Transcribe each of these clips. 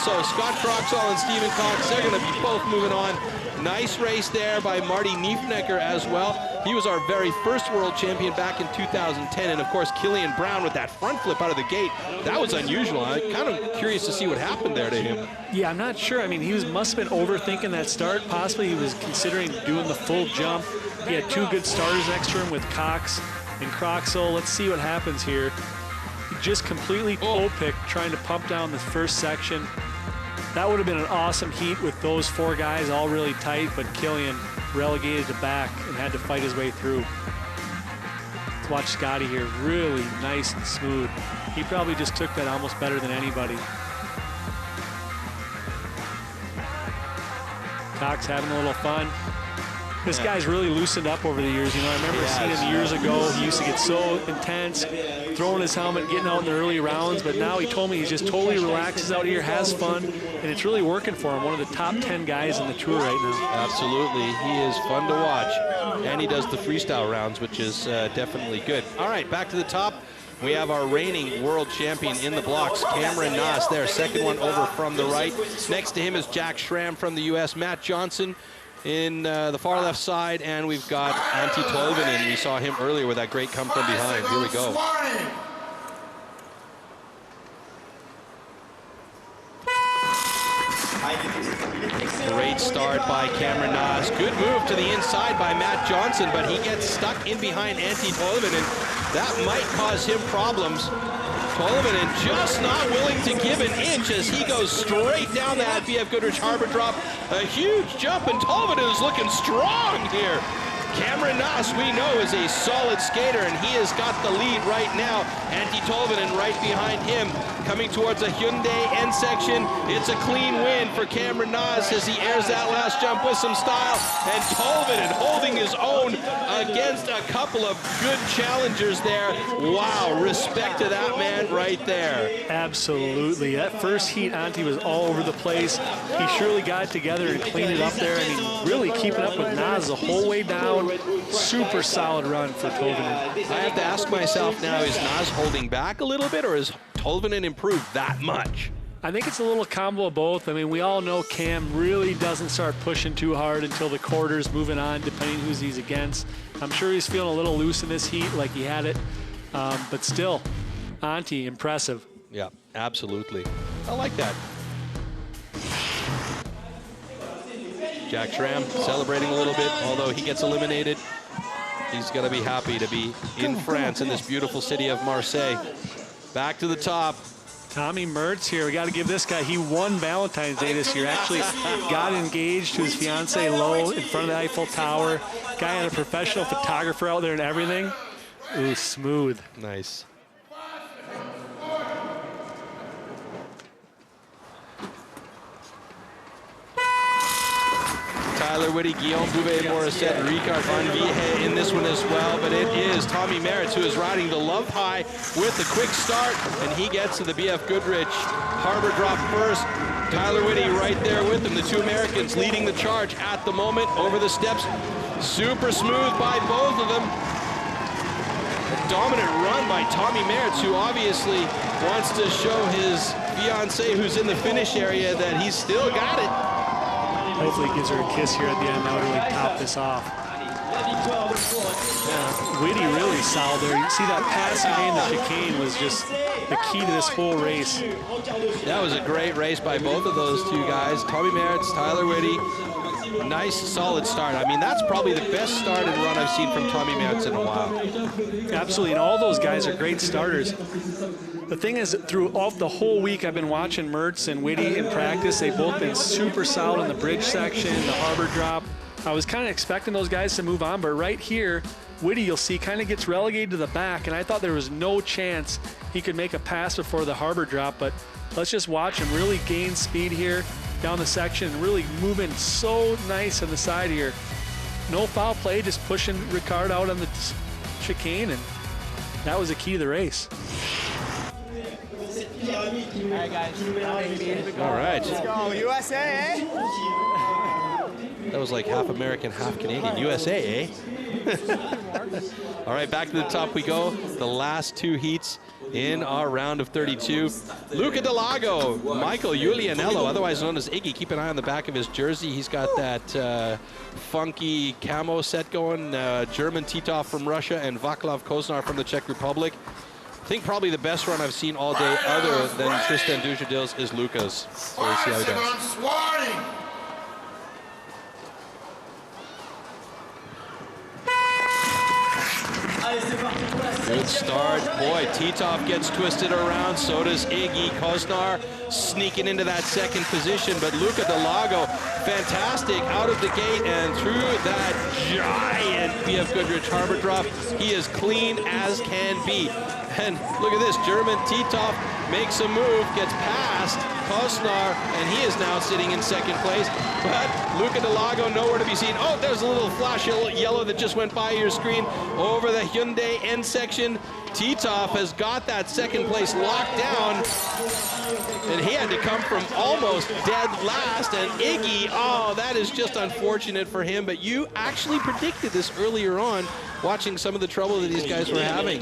So Scott Croxall and Stephen Cox, they're going to be both moving on. Nice race there by Marty Niefnecker as well. He was our very first world champion back in 2010. And of course, Killian Brown with that front flip out of the gate. That was unusual. I'm kind of curious to see what happened there to him. Yeah, I'm not sure. I mean, he must have been overthinking that start. Possibly he was considering doing the full jump. He had two good starters next to him with Cox and Croxall. Let's see what happens here. He just completely toe-picked trying to pump down the first section. That would have been an awesome heat with those four guys all really tight, but Killian relegated to back and had to fight his way through. Let's watch Scotty here, really nice and smooth. He probably just took that almost better than anybody. Cox having a little fun. This guy's really loosened up over the years. You know, I remember seeing him years ago. He used to get so intense, throwing his helmet, getting out in the early rounds, but now he told me he just totally relaxes out here, has fun, and it's really working for him. One of the top 10 guys in the tour right now. Absolutely. He is fun to watch, and he does the freestyle rounds, which is definitely good. All right, back to the top. We have our reigning world champion in the blocks, Cameron Naas there, second one over from the right. Next to him is Jack Schramm from the U.S., Matt Johnson in the far left side, and we've got Antti Tolvanen. We saw him earlier with that great come from behind. Here we go. Great start by Cameron Naas. Good move to the inside by Matt Johnson, but he gets stuck in behind Antti Tolvanen. That might cause him problems. Tolvanen just not willing to give an inch as he goes straight down that BF Goodrich Harbor drop. A huge jump, and Tolvanen is looking strong here. Cameron Naas, we know, is a solid skater, and he has got the lead right now. Antti Tolvanen right behind him, coming towards a Hyundai end section. It's a clean win for Cameron Naas as he airs that last jump with some style. And Tolvanen holding his own against a couple of good challengers there. Wow, respect to that man right there. Absolutely. That first heat, Antti was all over the place. He surely got it together and cleaned it up there. I mean, really keeping up with Naas the whole way down. Super solid run for Tolvanen. I have to ask myself now, is Naas holding back a little bit, or has Tolvanen improved that much? I think it's a little combo of both. I mean, we all know Cam really doesn't start pushing too hard until the quarters, moving on, depending who he's against. I'm sure he's feeling a little loose in this heat, like he had it. But still, Antti, impressive. Yeah, absolutely. I like that. Jack Schramm celebrating a little bit, although he gets eliminated. He's going to be happy to be in France, in this beautiful city of Marseille. Back to the top. Tommy Mertz here. We got to give this guy, he won Valentine's Day this year. Actually got engaged to his fiancée Lo in front of the Eiffel Tower. Guy had a professional photographer out there and everything. Ooh, smooth. Nice. Tyler Whitty, Guillaume Bouvet-Morissette, Ricard Van Viehe in this one as well, but it is Tommy Meritz who is riding the love high with a quick start, and he gets to the BF Goodrich Harbor drop first. Tyler Whitty right there with him, the two Americans leading the charge at the moment over the steps. Super smooth by both of them. A dominant run by Tommy Meritz, who obviously wants to show his fiancée who's in the finish area that he's still got it. Hopefully he gives her a kiss here at the end now to really top this off. Yeah, Whitty really solid there. You see that pass he made in the chicane was just the key to this whole race. That was a great race by both of those two guys. Tommy Meritz, Tyler Whitty. Nice, solid start. I mean, that's probably the best start and run I've seen from Tommy Meritz in a while. Absolutely, and all those guys are great starters. The thing is, throughout the whole week, I've been watching Mertz and Whitty in practice. They've both been super solid in the bridge section, the harbor drop. I was kind of expecting those guys to move on, but right here, Whitty, you'll see, kind of gets relegated to the back, and I thought there was no chance he could make a pass before the harbor drop, but let's just watch him really gain speed here down the section and really moving so nice on the side here. No foul play, just pushing Ricard out on the chicane, and that was the key to the race. All right, guys. All right. Let's go, USA, eh? That was like half American, half Canadian. USA, eh? All right, back to the top we go. The last two heats in our round of 32. Luca Delago, Michael Julianello, otherwise known as Iggy. Keep an eye on the back of his jersey. He's got that funky camo set going. German Titov from Russia and Vaclav Koznar from the Czech Republic. I think probably the best run I've seen all day other than Tristan Dujardil's is Luca's. So we'll see how he does. Good start. Boy, Titov gets twisted around. So does Iggy. Koznar sneaking into that second position. But Luca Delago, fantastic out of the gate and through that giant BF Goodrich harbor drop. He is clean as can be. And look at this. German Titov makes a move, gets past Koznar, and he is now sitting in second place. But Luca Delago nowhere to be seen. Oh, there's a little flash yellow that just went by your screen over the Hyundai end section. Titov has got that second place locked down, and he had to come from almost dead last. And Iggy, oh, that is just unfortunate for him. But you actually predicted this earlier on, watching some of the trouble that these guys were having.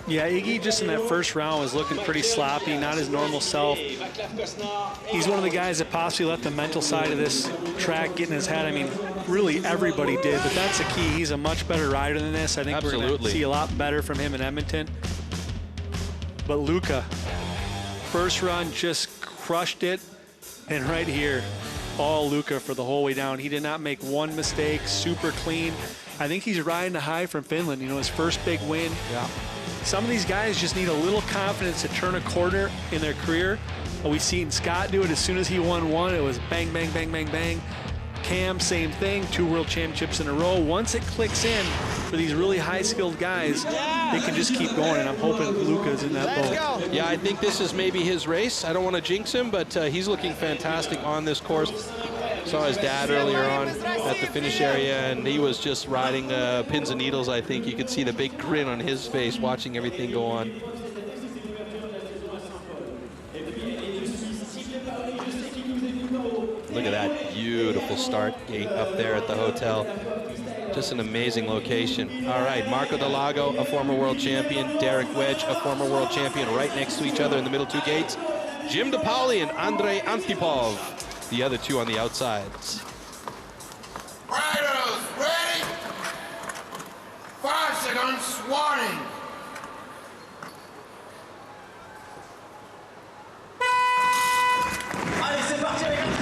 Yeah, Iggy just in that first round was looking pretty sloppy, not his normal self. He's one of the guys that possibly let the mental side of this track get in his head. I mean, really everybody did, but that's the key. He's a much better rider than this. I think we're going to see a lot better from him in Edmonton. But Luca, first run, just crushed it. And right here, all Luca for the whole way down. He did not make one mistake, super clean. I think he's riding a high from Finland, you know, his first big win. Yeah. Some of these guys just need a little confidence to turn a corner in their career. We've seen Scott do it as soon as he won one. It was bang, bang, bang, bang, bang. Cam, same thing, 2 world championships in a row. Once it clicks in for these really high-skilled guys, they can just keep going, and I'm hoping Luca's in that boat. Yeah, I think this is maybe his race. I don't want to jinx him, but he's looking fantastic on this course. Saw his dad earlier on at the finish area, and he was just riding pins and needles, I think. You could see the big grin on his face watching everything go on. Look at that beautiful start gate up there at the hotel. Just an amazing location. All right, Marco Delago, a former world champion. Derek Wedge, a former world champion, right next to each other in the middle 2 gates. Jim DePauli and Andrei Antipov, the other 2 on the outsides. Riders, ready? 5 seconds, warning.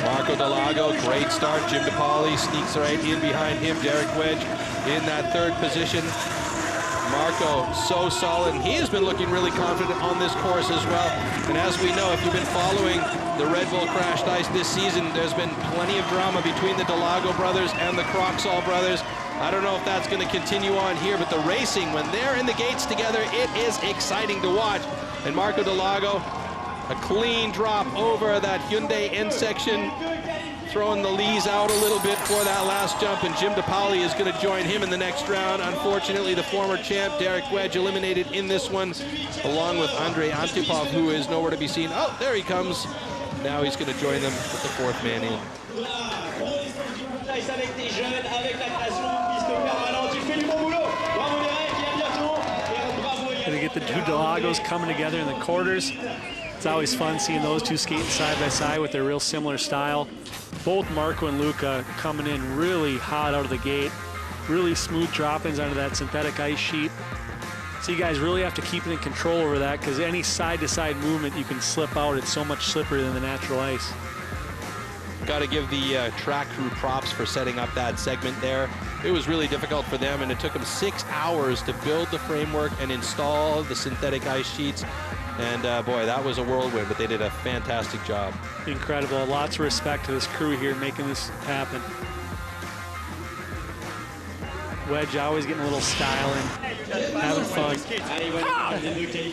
Marco Delago, great start. Jim DePauli sneaks right in behind him. Derek Wedge in that 3rd position. Marco, so solid. And he has been looking really confident on this course as well. And as we know, if you've been following the Red Bull Crashed Ice this season, there's been plenty of drama between the Delago brothers and the Croxall brothers. I don't know if that's going to continue on here, but the racing, when they're in the gates together, it is exciting to watch. And Marco Delago, a clean drop over that Hyundai end section, throwing the Lees out a little bit for that last jump, and Jim DePauli is going to join him in the next round. Unfortunately, the former champ, Derek Wedge, eliminated in this one, along with Andrei Antipov, who is nowhere to be seen. Oh, there he comes. Now he's going to join them with the 4th man in. Going to get the 2 Delagos coming together in the quarters. It's always fun seeing those 2 skating side by side with their real similar style. Both Marco and Luca coming in really hot out of the gate. Really smooth drop-ins onto that synthetic ice sheet. So you guys really have to keep it in control over that, because any side-to-side movement you can slip out. It's so much slipperier than the natural ice. Got to give the track crew props for setting up that segment there. It was really difficult for them, and it took them 6 hours to build the framework and install the synthetic ice sheets. And boy, that was a whirlwind, but they did a fantastic job. Incredible. Lots of respect to this crew here making this happen. Wedge always getting a little style in, having fun.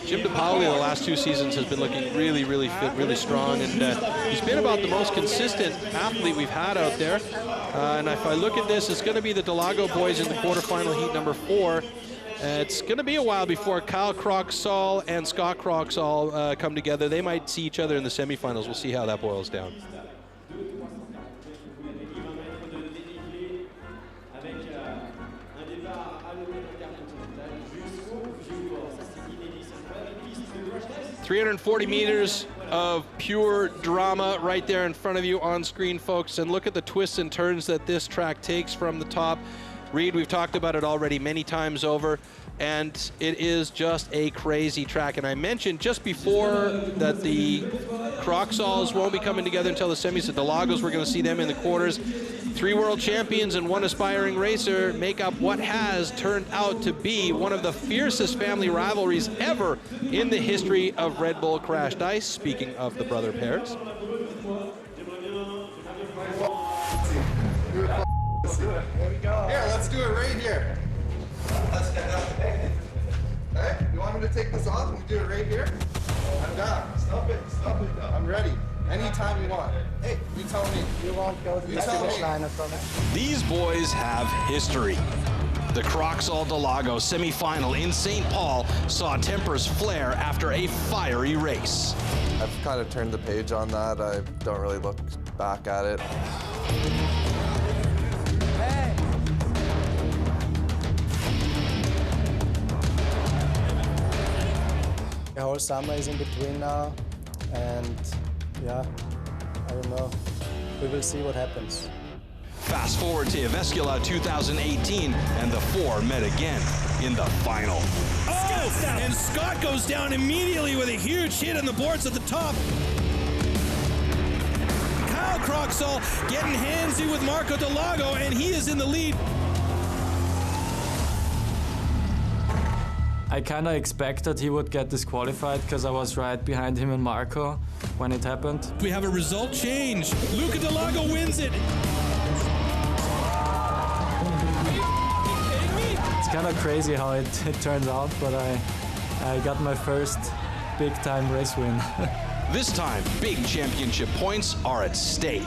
Jim DePauli the last 2 seasons has been looking really, really fit, really strong, and he's been about the most consistent athlete we've had out there. And if I look at this, it's going to be the Delago boys in the quarterfinal heat number 4. It's going to be a while before Kyle Croxall and Scott Croxall come together. They might see each other in the semifinals. We'll see how that boils down. 340 meters of pure drama right there in front of you on screen, folks. And look at the twists and turns that this track takes from the top. Reed, we've talked about it already many times over, and it is just a crazy track. And I mentioned just before that the Croxalls won't be coming together until the semis. The Delagos, we're going to see them in the quarters. 3 world champions and 1 aspiring racer make up what has turned out to be one of the fiercest family rivalries ever in the history of Red Bull Crash Dice. Speaking of the brother pairs. Here, let's do it right here. Hey, you want me to take this off and we do it right here? I'm down. Stop it. I'm ready. Anytime you want. Hey, you tell me. You won't go to the finish line from it. These boys have history. The Croxall Delago semifinal in St. Paul saw tempers flare after a fiery race. I've kind of turned the page on that. I don't really look back at it. The whole summer is in between now, and yeah, I don't know. We will see what happens. Fast forward to Evescula 2018, and the 4 met again in the final. Oh, and Scott goes down immediately with a huge hit on the boards at the top. Kyle Croxall getting handsy with Marco Delago, and he is in the lead. I kind of expected he would get disqualified because I was right behind him and Marco when it happened. We have a result change. Luca Delago wins it. It's kind of crazy how it turns out, but I got my first big-time race win. This time, big championship points are at stake.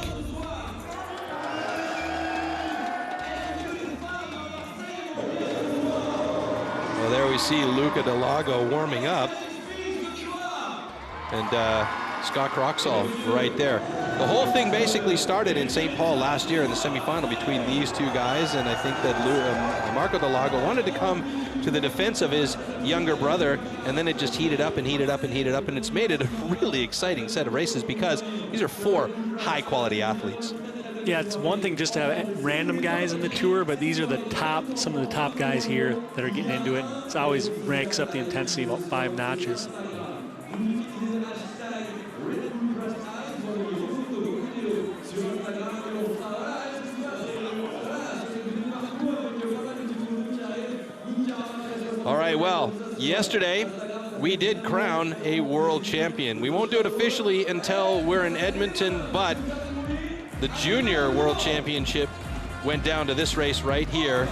Well, there we see Luca Delago warming up. And Scott Croxall right there. The whole thing basically started in St. Paul last year in the semifinal between these two guys, and I think that Marco Delago wanted to come to the defense of his younger brother, and then it just heated up and heated up and heated up, and it's made it a really exciting set of races because these are 4 high-quality athletes. Yeah, it's one thing just to have random guys on the tour, but these are some of the top guys here that are getting into it. And it always ranks up the intensity about 5 notches. All right, well, yesterday we did crown a world champion. We won't do it officially until we're in Edmonton, but the junior world championship went down to this race right here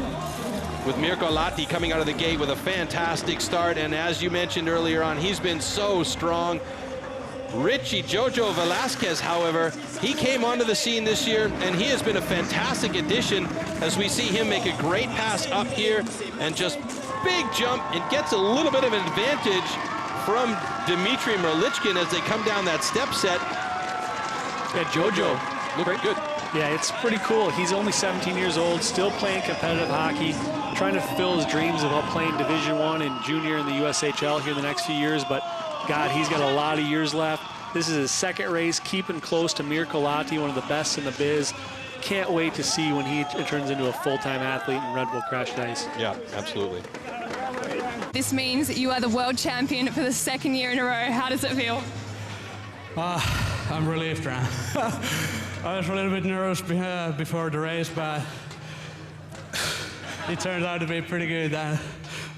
with Mirko Latti coming out of the gate with a fantastic start. And as you mentioned earlier on, he's been so strong. Richie Jojo Velasquez, however, he came onto the scene this year, and he has been a fantastic addition as we see him make a great pass up here and just big jump and gets a little bit of an advantage from Dmitry Merlichkin as they come down that step set. Yeah, Jojo looking good. Yeah, it's pretty cool. He's only 17 years old, still playing competitive hockey, trying to fulfill his dreams about playing Division I and junior in the USHL here in the next few years, but God, he's got a lot of years left. This is his second race, keeping close to Mirko Latti, one of the best in the biz. Can't wait to see when he turns into a full-time athlete in Red Bull Crash Dice. Yeah, absolutely. This means that you are the world champion for the 2nd year in a row. How does it feel? I'm relieved, Ran. I was a little bit nervous before the race, but it turned out to be pretty good.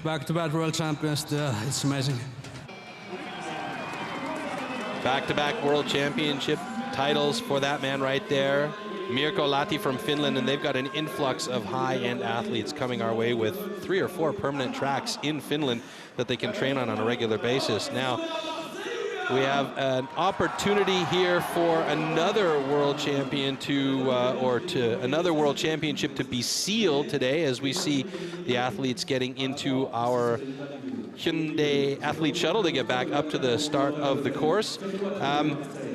Back-to-back world champions, it's amazing. Back-to-back world championship titles for that man right there. Mirko Latti from Finland, and they've got an influx of high-end athletes coming our way with 3 or 4 permanent tracks in Finland that they can train on a regular basis. Now, we have an opportunity here for another world champion another world championship to be sealed today as we see the athletes getting into our Hyundai athlete shuttle to get back up to the start of the course.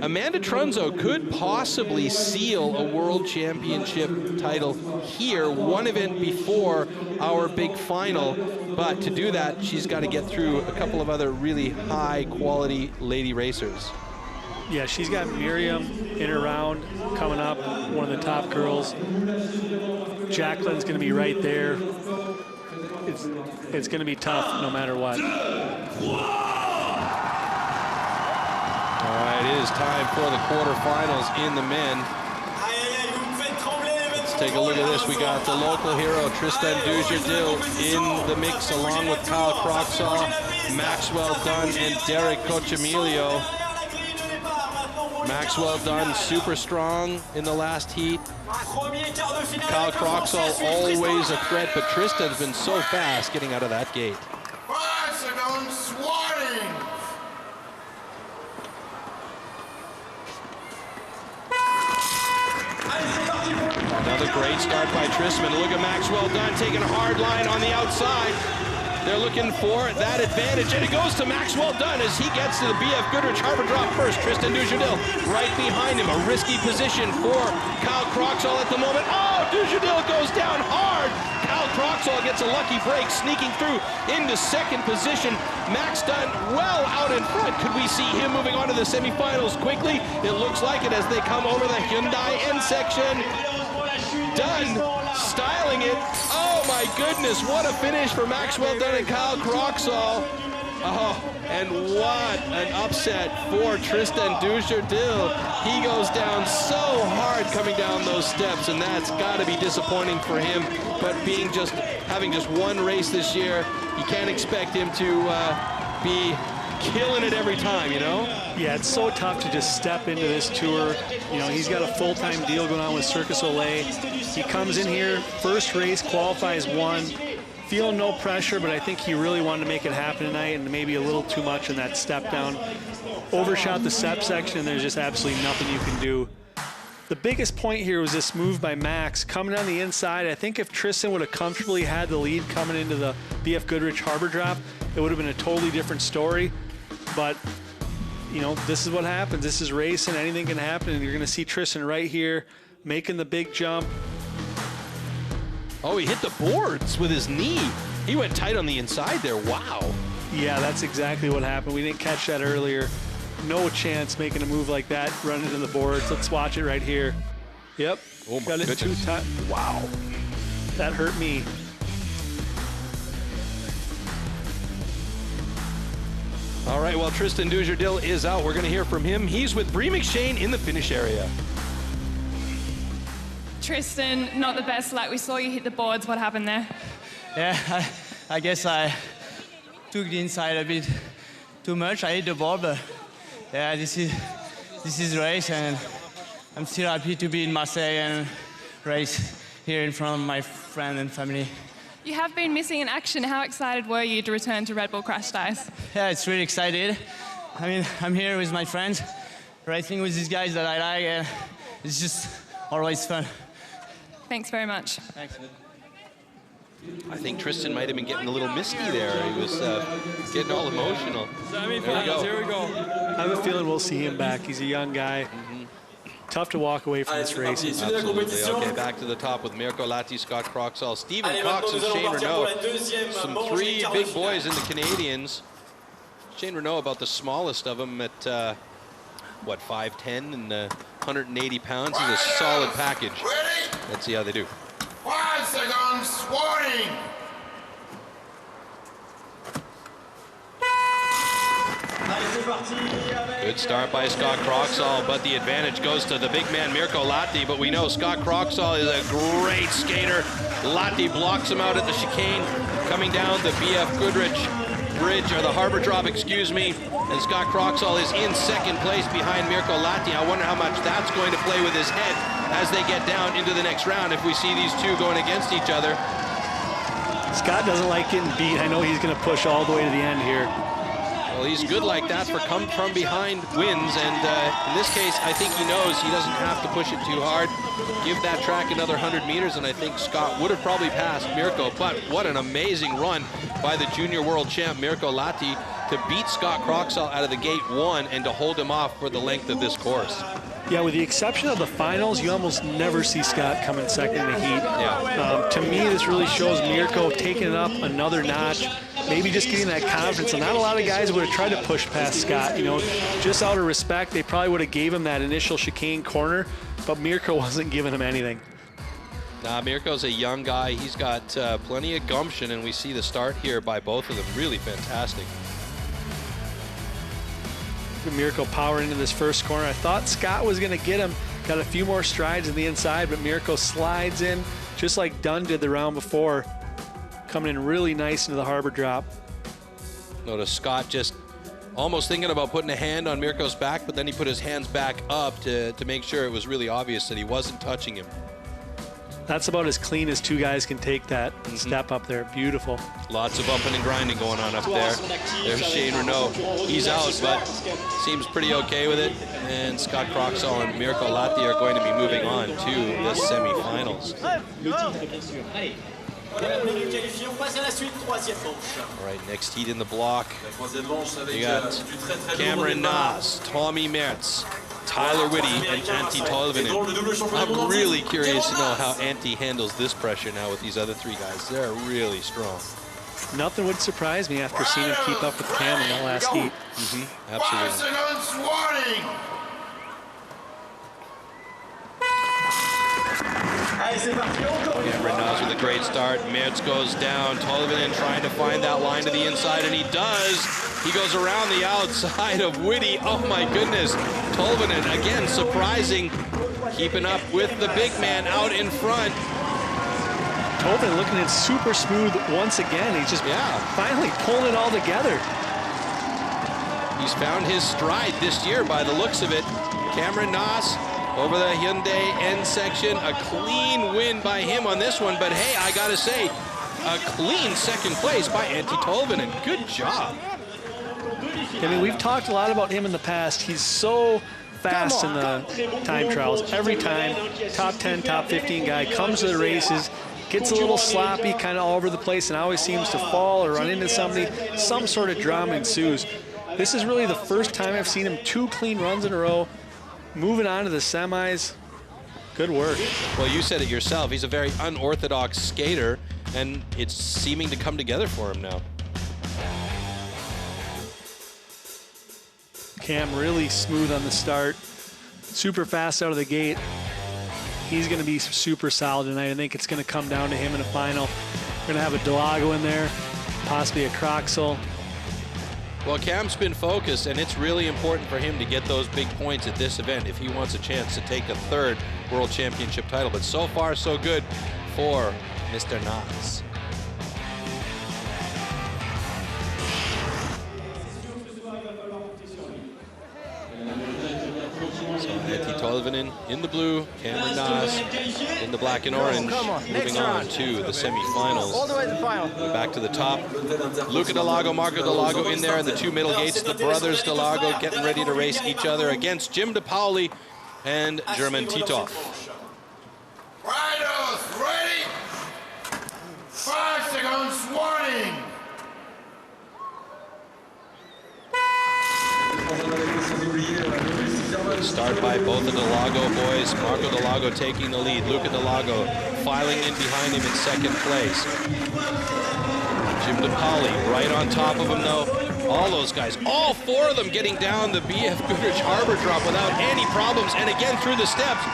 Amanda Trunzo could possibly seal a world championship title here, one event before our big final. But to do that, she's got to get through a couple of other really high-quality lady racers. Yeah, she's got Miriam in her round coming up, one of the top girls. Jacqueline's going to be right there. It's going to be tough no matter what. All right, it is time for the quarterfinals in the men. Let's take a look at this. We got the local hero, Tristan Dujardil, in the mix, along with Kyle Croxall, Maxwell Dunn, and Derek Cochemilio. Maxwell Dunn, super strong in the last heat. Kyle Croxall, always a threat, but Tristan's been so fast getting out of that gate. Another great start by Tristan. Look at Maxwell Dunn taking a hard line on the outside. They're looking for that advantage, and it goes to Maxwell Dunn as he gets to the BF Goodrich Harbor drop first. Tristan Dujardil right behind him. A risky position for Kyle Croxall at the moment. Oh, Dujardil goes down hard. Kyle Croxall gets a lucky break, sneaking through into second position. Max Dunn well out in front. Could we see him moving on to the semifinals quickly? It looks like it as they come over the Hyundai end section. Dunn styling it. Oh my goodness, what a finish for Maxwell Dunn and Kyle Croxall. Oh, and what an upset for Tristan Dujardil. He goes down so hard coming down those steps, and that's got to be disappointing for him. But having just one race this year, you can't expect him to be killing it every time, you know? Yeah, it's so tough to just step into this tour. You know, he's got a full-time deal going on with Circus Olay. He comes in here, first race, qualifies one, feeling no pressure, but I think he really wanted to make it happen tonight, and maybe a little too much in that step down. Overshot the step section, and there's just absolutely nothing you can do. The biggest point here was this move by Max coming on the inside. I think if Tristan would have comfortably had the lead coming into the BF Goodrich Harbor drop, it would have been a totally different story. But, you know, this is what happens. This is racing. Anything can happen, and you're going to see Tristan right here making the big jump. Oh, he hit the boards with his knee. He went tight on the inside there. Wow. Yeah, that's exactly what happened. We didn't catch that earlier. No chance making a move like that, running into the boards. Let's watch it right here. Yep. Oh, my got it goodness. 2 times. Wow. That hurt me. All right, well, Tristan Dujardil is out. We're going to hear from him. He's with Brie McShane in the finish area. Tristan, not the best luck. We saw you hit the boards. What happened there? Yeah, I guess I took the inside a bit too much. I hit the board, but yeah, this is race, and I'm still happy to be in Marseille and race here in front of my friend and family. You have been missing in action. How excited were you to return to Red Bull Crushed Ice? Yeah, it's really excited. I mean, I'm here with my friends, racing with these guys that I like, and it's just always fun. Thanks very much. Thanks. I think Tristan might have been getting a little misty there. He was getting all emotional. There we go. Here we go. I have a feeling we'll see him back. He's a young guy. Tough to walk away from this race. Absolutely. Okay, back to the top with Mirko Latti, Scott Croxall, Stephen Cox, and Shane Renaud. Some 3 big boys in the Canadians. Shane Renaud about the smallest of them at, what, 5'10" and 180 pounds. He's a solid package. Let's see how they do. 5 seconds warning. Good start by Scott Croxall, but the advantage goes to the big man Mirko Latti. But we know Scott Croxall is a great skater. Latti blocks him out at the chicane, coming down the BF Goodrich Bridge, or the Harbor Drop, excuse me. And Scott Croxall is in second place behind Mirko Latti. I wonder how much that's going to play with his head as they get down into the next round if we see these two going against each other. Scott doesn't like getting beat. I know he's going to push all the way to the end here. Well, he's good like that for come from behind wins, and in this case, I think he knows he doesn't have to push it too hard. Give that track another 100 meters, and I think Scott would have probably passed Mirko, but what an amazing run by the junior world champ, Mirko Latti. to beat Scott Croxall out of the gate 1 and to hold him off for the length of this course. Yeah, with the exception of the finals, you almost never see Scott come in second in the heat. Yeah. To me, this really shows Mirko taking it up another notch, maybe just getting that confidence. And not a lot of guys would have tried to push past Scott. You know, just out of respect, they probably would have gave him that initial chicane corner, but Mirko wasn't giving him anything. Nah, Mirko's a young guy. He's got plenty of gumption, and we see the start here by both of them. Really fantastic. Mirko power into this first corner. I thought Scott was going to get him. Got a few more strides in the inside, but Mirko slides in just like Dunn did the round before, coming in really nice into the harbor drop. Notice Scott just almost thinking about putting a hand on Mirko's back, but then he put his hands back up to make sure it was really obvious that he wasn't touching him. That's about as clean as two guys can take that step up there. Beautiful. Lots of bumping and grinding going on up there. There's Shane Renaud. He's out, but seems pretty okay with it. And Scott Croxall and Mirko Lahti are going to be moving on to the semifinals. All right, next heat in the block. You got Cameron Naas, Tommy Mertz, Tyler Whitty, and Antti Tolvanen. I'm really curious to know how Antti handles this pressure now with these other three guys. They're really strong. Nothing would surprise me after seeing him keep up with Cam in that last heat. Absolutely. Cameron Naas with a great start. Mertz goes down. Tolvanen trying to find that line to the inside, and he does. He goes around the outside of Whitty. Oh my goodness. Tolvanen, again, surprising. Keeping up with the big man out in front. Tolvanen looking in super smooth once again. He's just finally pulling it all together. He's found his stride this year by the looks of it. Cameron Naas over the Hyundai end section. A clean win by him on this one, but hey, I gotta say, a clean second place by Antti Tolvanen. Good job. I mean, we've talked a lot about him in the past. He's so fast in the time trials. Every time, top 10, top 15 guy comes to the races, gets a little sloppy, kind of all over the place, and always seems to fall or run into somebody. Some sort of drama ensues. This is really the first time I've seen him 2 clean runs in a row. Moving on to the semis. Good work. Well, you said it yourself. He's a very unorthodox skater, and it's seeming to come together for him now. Cam really smooth on the start. Super fast out of the gate. He's going to be super solid tonight. I think it's going to come down to him in a final. We're going to have a Delago in there, possibly a Croxall. Well, Cam's been focused, and it's really important for him to get those big points at this event if he wants a chance to take a 3rd World Championship title. But so far, so good for Mr. Naas. So Antti Tolvanen in the blue, Cameron Naas in the black and orange, moving on to the semifinals. All the way to the final. Back to the top. Luca Delago, Marco Delago in there in the 2 middle gates. The brothers Delago getting ready to race each other against Jim DePauli and German Titov. Riders, ready? 5 seconds warning. Start by both the Delago boys. Marco Delago taking the lead. Luca Delago filing in behind him in 2nd place. Jim DePauli right on top of him, though. All those guys, all 4 of them getting down the BF Goodrich Harbor drop without any problems. And again through the steps.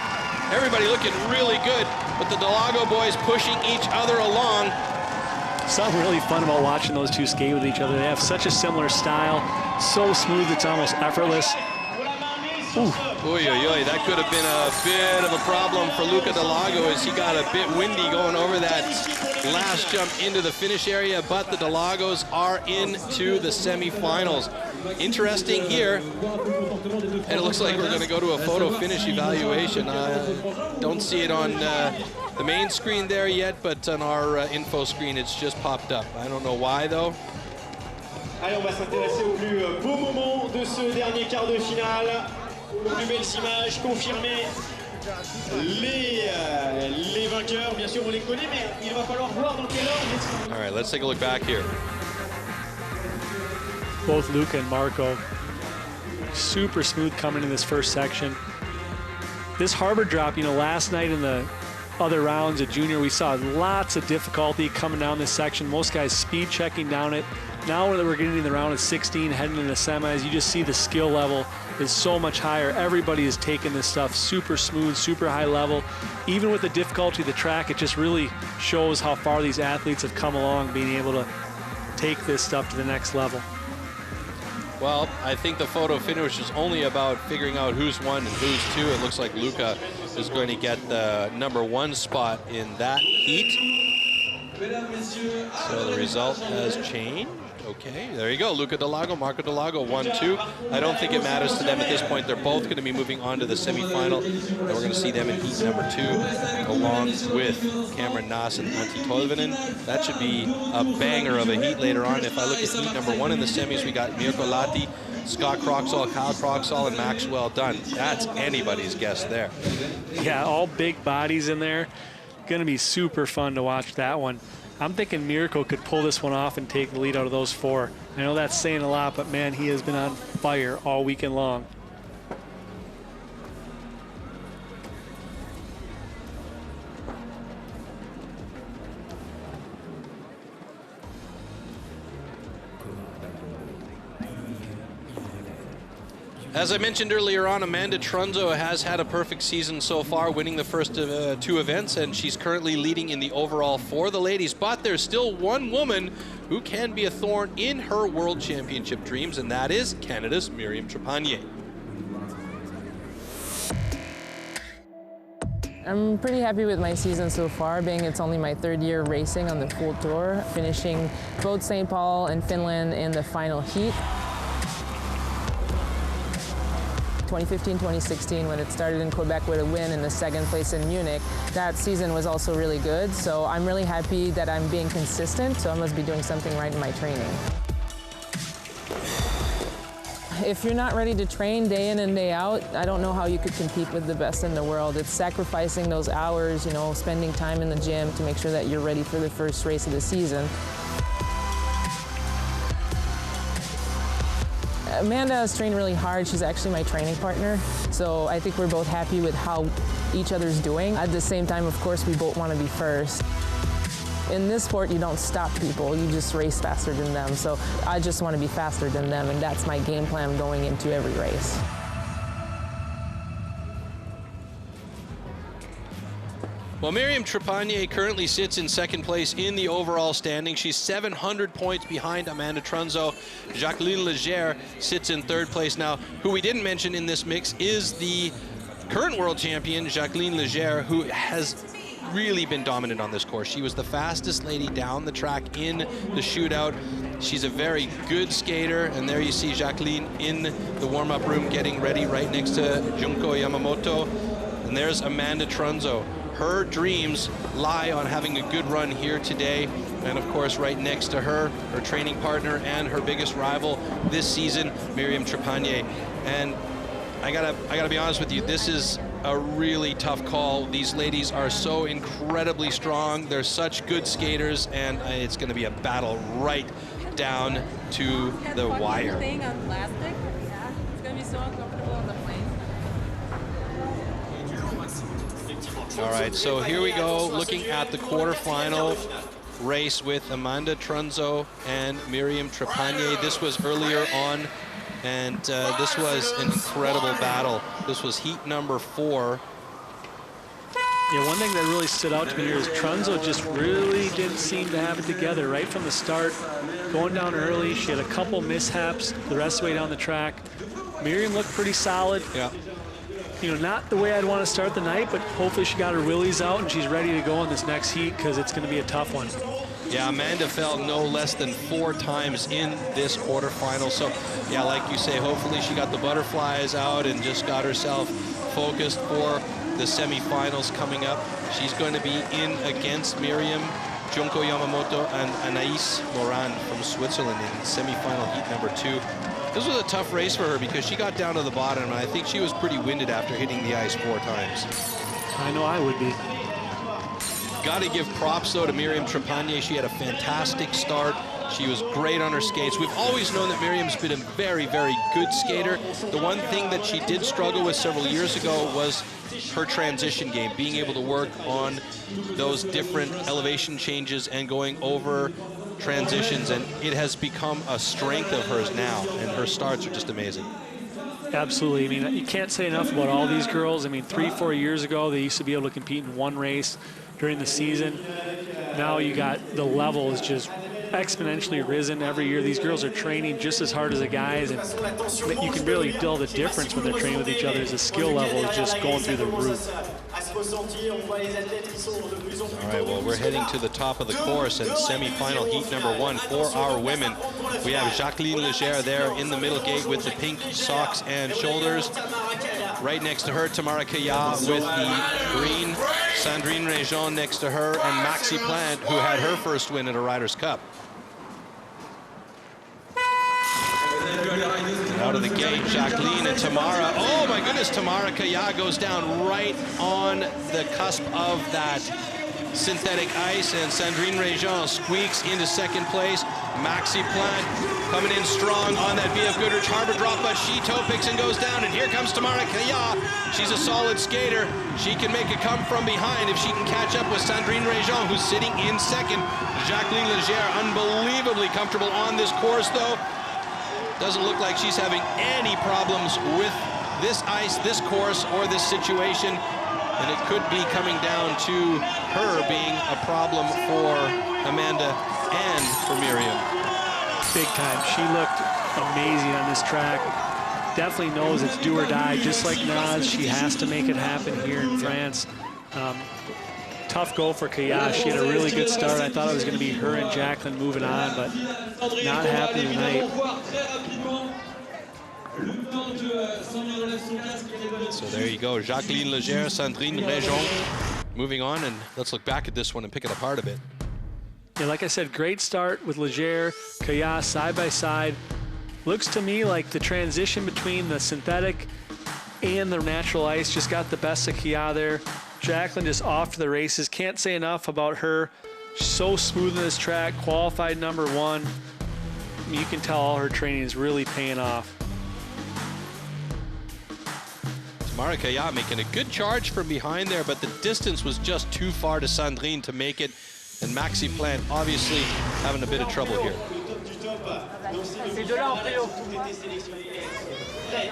Everybody looking really good, but the Delago boys pushing each other along. Something really fun about watching those two skate with each other. They have such a similar style. So smooth, it's almost effortless. Ooh. Oy, oy, oy, that could have been a bit of a problem for Luca Delago as he got a bit windy going over that last jump into the finish area, but the Delagos are into the semifinals. Interesting here, and it looks like we're going to go to a photo finish evaluation. I don't see it on the main screen there yet, but on our info screen it's just popped up. I don't know why though. Allez, on va s'intéresser aux plus beaux moments de ce dernier quart de finale. Aux plus belles images confirmées. Les vainqueurs, bien sûr, on les connaît, mais il va falloir voir dans quel ordre. All right, let's take a look back here. both Luca and Marco. Super smooth coming in this first section. This harbor drop, you know, last night in the other rounds at junior, we saw lots of difficulty coming down this section. Most guys speed checking down it. Now that we're getting in the round of 16, heading into the semis, you just see the skill level is so much higher. Everybody is taking this stuff super smooth, super high level. Even with the difficulty of the track, it just really shows how far these athletes have come along, being able to take this stuff to the next level. Well, I think the photo finish is only about figuring out who's one and who's two. It looks like Luca is going to get the #1 spot in that heat. So the result has changed. Okay, there you go. Luca Delago, Marco Delago, 1-2. I don't think it matters to them at this point. They're both going to be moving on to the semifinal, and we're going to see them in heat #2, along with Cameron Naas and Antti Tolvanen. That should be a banger of a heat later on. If I look at heat #1 in the semis, we got Mirko Lahti, Scott Croxall, Kyle Croxall, and Maxwell Dunn. That's anybody's guess there. Yeah, all big bodies in there. Going to be super fun to watch that one. I'm thinking Mirko could pull this one off and take the lead out of those four. I know that's saying a lot, but man, he has been on fire all weekend long. As I mentioned earlier on, Amanda Trunzo has had a perfect season so far, winning the first 2 events, and she's currently leading in the overall for the ladies. But there's still one woman who can be a thorn in her World Championship dreams, and that is Canada's Myriam Trepagnier. I'm pretty happy with my season so far, being it's only my 3rd year racing on the full tour, finishing both St. Paul and Finland in the final heat. 2015-2016, when it started in Quebec with a win and the 2nd place in Munich, that season was also really good. So I'm really happy that I'm being consistent, so I must be doing something right in my training. If you're not ready to train day in and day out, I don't know how you could compete with the best in the world. It's sacrificing those hours, you know, spending time in the gym to make sure that you're ready for the first race of the season. Amanda has trained really hard. She's actually my training partner. So I think we're both happy with how each other's doing. At the same time, of course, we both want to be first. In this sport, you don't stop people. You just race faster than them. So I just want to be faster than them, and that's my game plan going into every race. Well, Myriam Trepagnier currently sits in 2nd place in the overall standing. She's 700 points behind Amanda Trunzo. Jacqueline Legere sits in 3rd place. Now, who we didn't mention in this mix is the current world champion, Jacqueline Legere, who has really been dominant on this course. She was the fastest lady down the track in the shootout. She's a very good skater, and there you see Jacqueline in the warm-up room getting ready right next to Junko Yamamoto. And there's Amanda Trunzo. Her dreams lie on having a good run here today, and of course right next to her, her training partner and her biggest rival this season, Myriam Trepagnier. And I gotta be honest with you, this is a really tough call. These ladies are so incredibly strong. They're such good skaters, and it's gonna be a battle right down to the wire. On plastic? Yeah, it's gonna be so uncomfortable on the plane. All right, so here we go, looking at the quarterfinal race with Amanda Trunzo and Myriam Trepagnier. This was earlier on, and this was an incredible battle. This was heat #4. Yeah, one thing that really stood out to me here is Trunzo just really didn't seem to have it together right from the start. Going down early, she had a couple mishaps the rest of the way down the track. Myriam looked pretty solid. Yeah. You know, not the way I'd want to start the night, but hopefully she got her willies out and she's ready to go in this next heat, because it's going to be a tough one. Yeah, Amanda fell no less than 4 times in this quarterfinal. So, yeah, like you say, hopefully she got the butterflies out and just got herself focused for the semifinals coming up. She's going to be in against Myriam, Junko Yamamoto, and Anaïs Moran from Switzerland in semifinal heat #2. This was a tough race for her because she got down to the bottom, and I think she was pretty winded after hitting the ice 4 times. I know I would be. Got to give props, though, to Myriam Trepagnier. She had a fantastic start. She was great on her skates. We've always known that Miriam's been a very, very good skater. The one thing that she did struggle with several years ago was her transition game, being able to work on those different elevation changes and going over transitions, and it has become a strength of hers now, and her starts are just amazing. Absolutely. I mean, you can't say enough about all these girls. I mean, 3-4 years ago, they used to be able to compete in one race during the season. Now you got the level is just exponentially risen every year. These girls are training just as hard as the guys, and you can really tell the difference when they're training with each other as the skill level is just going through the roof. All right, well, we're heading to the top of the course and semi-final heat number 1 for our women. We have Jacqueline Legere there in the middle gate with the pink socks and shoulders. Right next to her, Tamara Kaya with the green. Sandrine Réjean next to her, and Maxi Plant, who had her first win at a Riders' Cup. Out of the gate, Jacqueline and Tamara. Oh my goodness, Tamara Kaya goes down right on the cusp of that synthetic ice, and Sandrine Réjean squeaks into second place. Maxi Plant coming in strong on that BF Goodrich Harbor drop, but she toe picks and goes down, and here comes Tamara Kaya. She's a solid skater. She can make it come from behind if she can catch up with Sandrine Réjean, who's sitting in second. Jacqueline Legere, unbelievably comfortable on this course, though. Doesn't look like she's having any problems with this ice, this course, or this situation. And it could be coming down to her being a problem for Amanda and for Miriam. Big time. She looked amazing on this track. Definitely knows it's do or die. Just like Naz, she has to make it happen here in France. Tough go for Kaya. She had a really good start. I thought it was going to be her and Jacqueline moving on, but not happening tonight. So there you go, Jacqueline Legere, Sandrine Réjean. Moving on, and let's look back at this one and pick it apart a bit. Yeah, like I said, great start with Legere, Kaya side by side. Looks to me like the transition between the synthetic and the natural ice just got the best of Kaya there. Jacqueline just off to the races. Can't say enough about her. She's so smooth in this track, qualified number 1. I mean, you can tell all her training is really paying off. Tamara Kaya making a good charge from behind there, but the distance was just too far to Sandrine to make it. And Maxi Plant obviously having a bit of trouble here.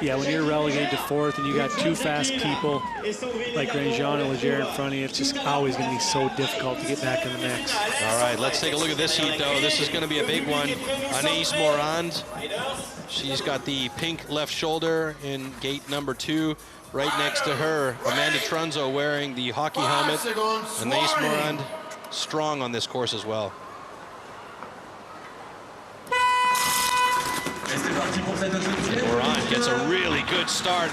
Yeah, when you're relegated to 4th and you got 2 fast people like Réjean and Legere in front of you, it's just always going to be so difficult to get back in the mix. All right, let's take a look at this heat, though. This is going to be a big one. Anaïs Morand, she's got the pink left shoulder in gate number 2. Right next to her, Amanda Trunzo wearing the hockey helmet. Anaïs Morand strong on this course as well. Morand gets a really good start,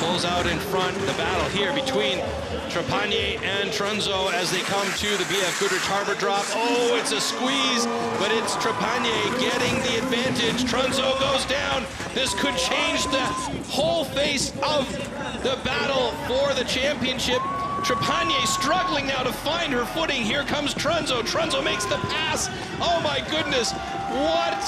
pulls out in front. The battle here between Trepanier and Trunzo as they come to the BF Goodrich Harbor drop. Oh, it's a squeeze, but it's Trepanier getting the advantage. Trunzo goes down. This could change the whole face of the battle for the championship. Trepanier struggling now to find her footing. Here comes Trunzo. Trunzo makes the pass. Oh my goodness. What a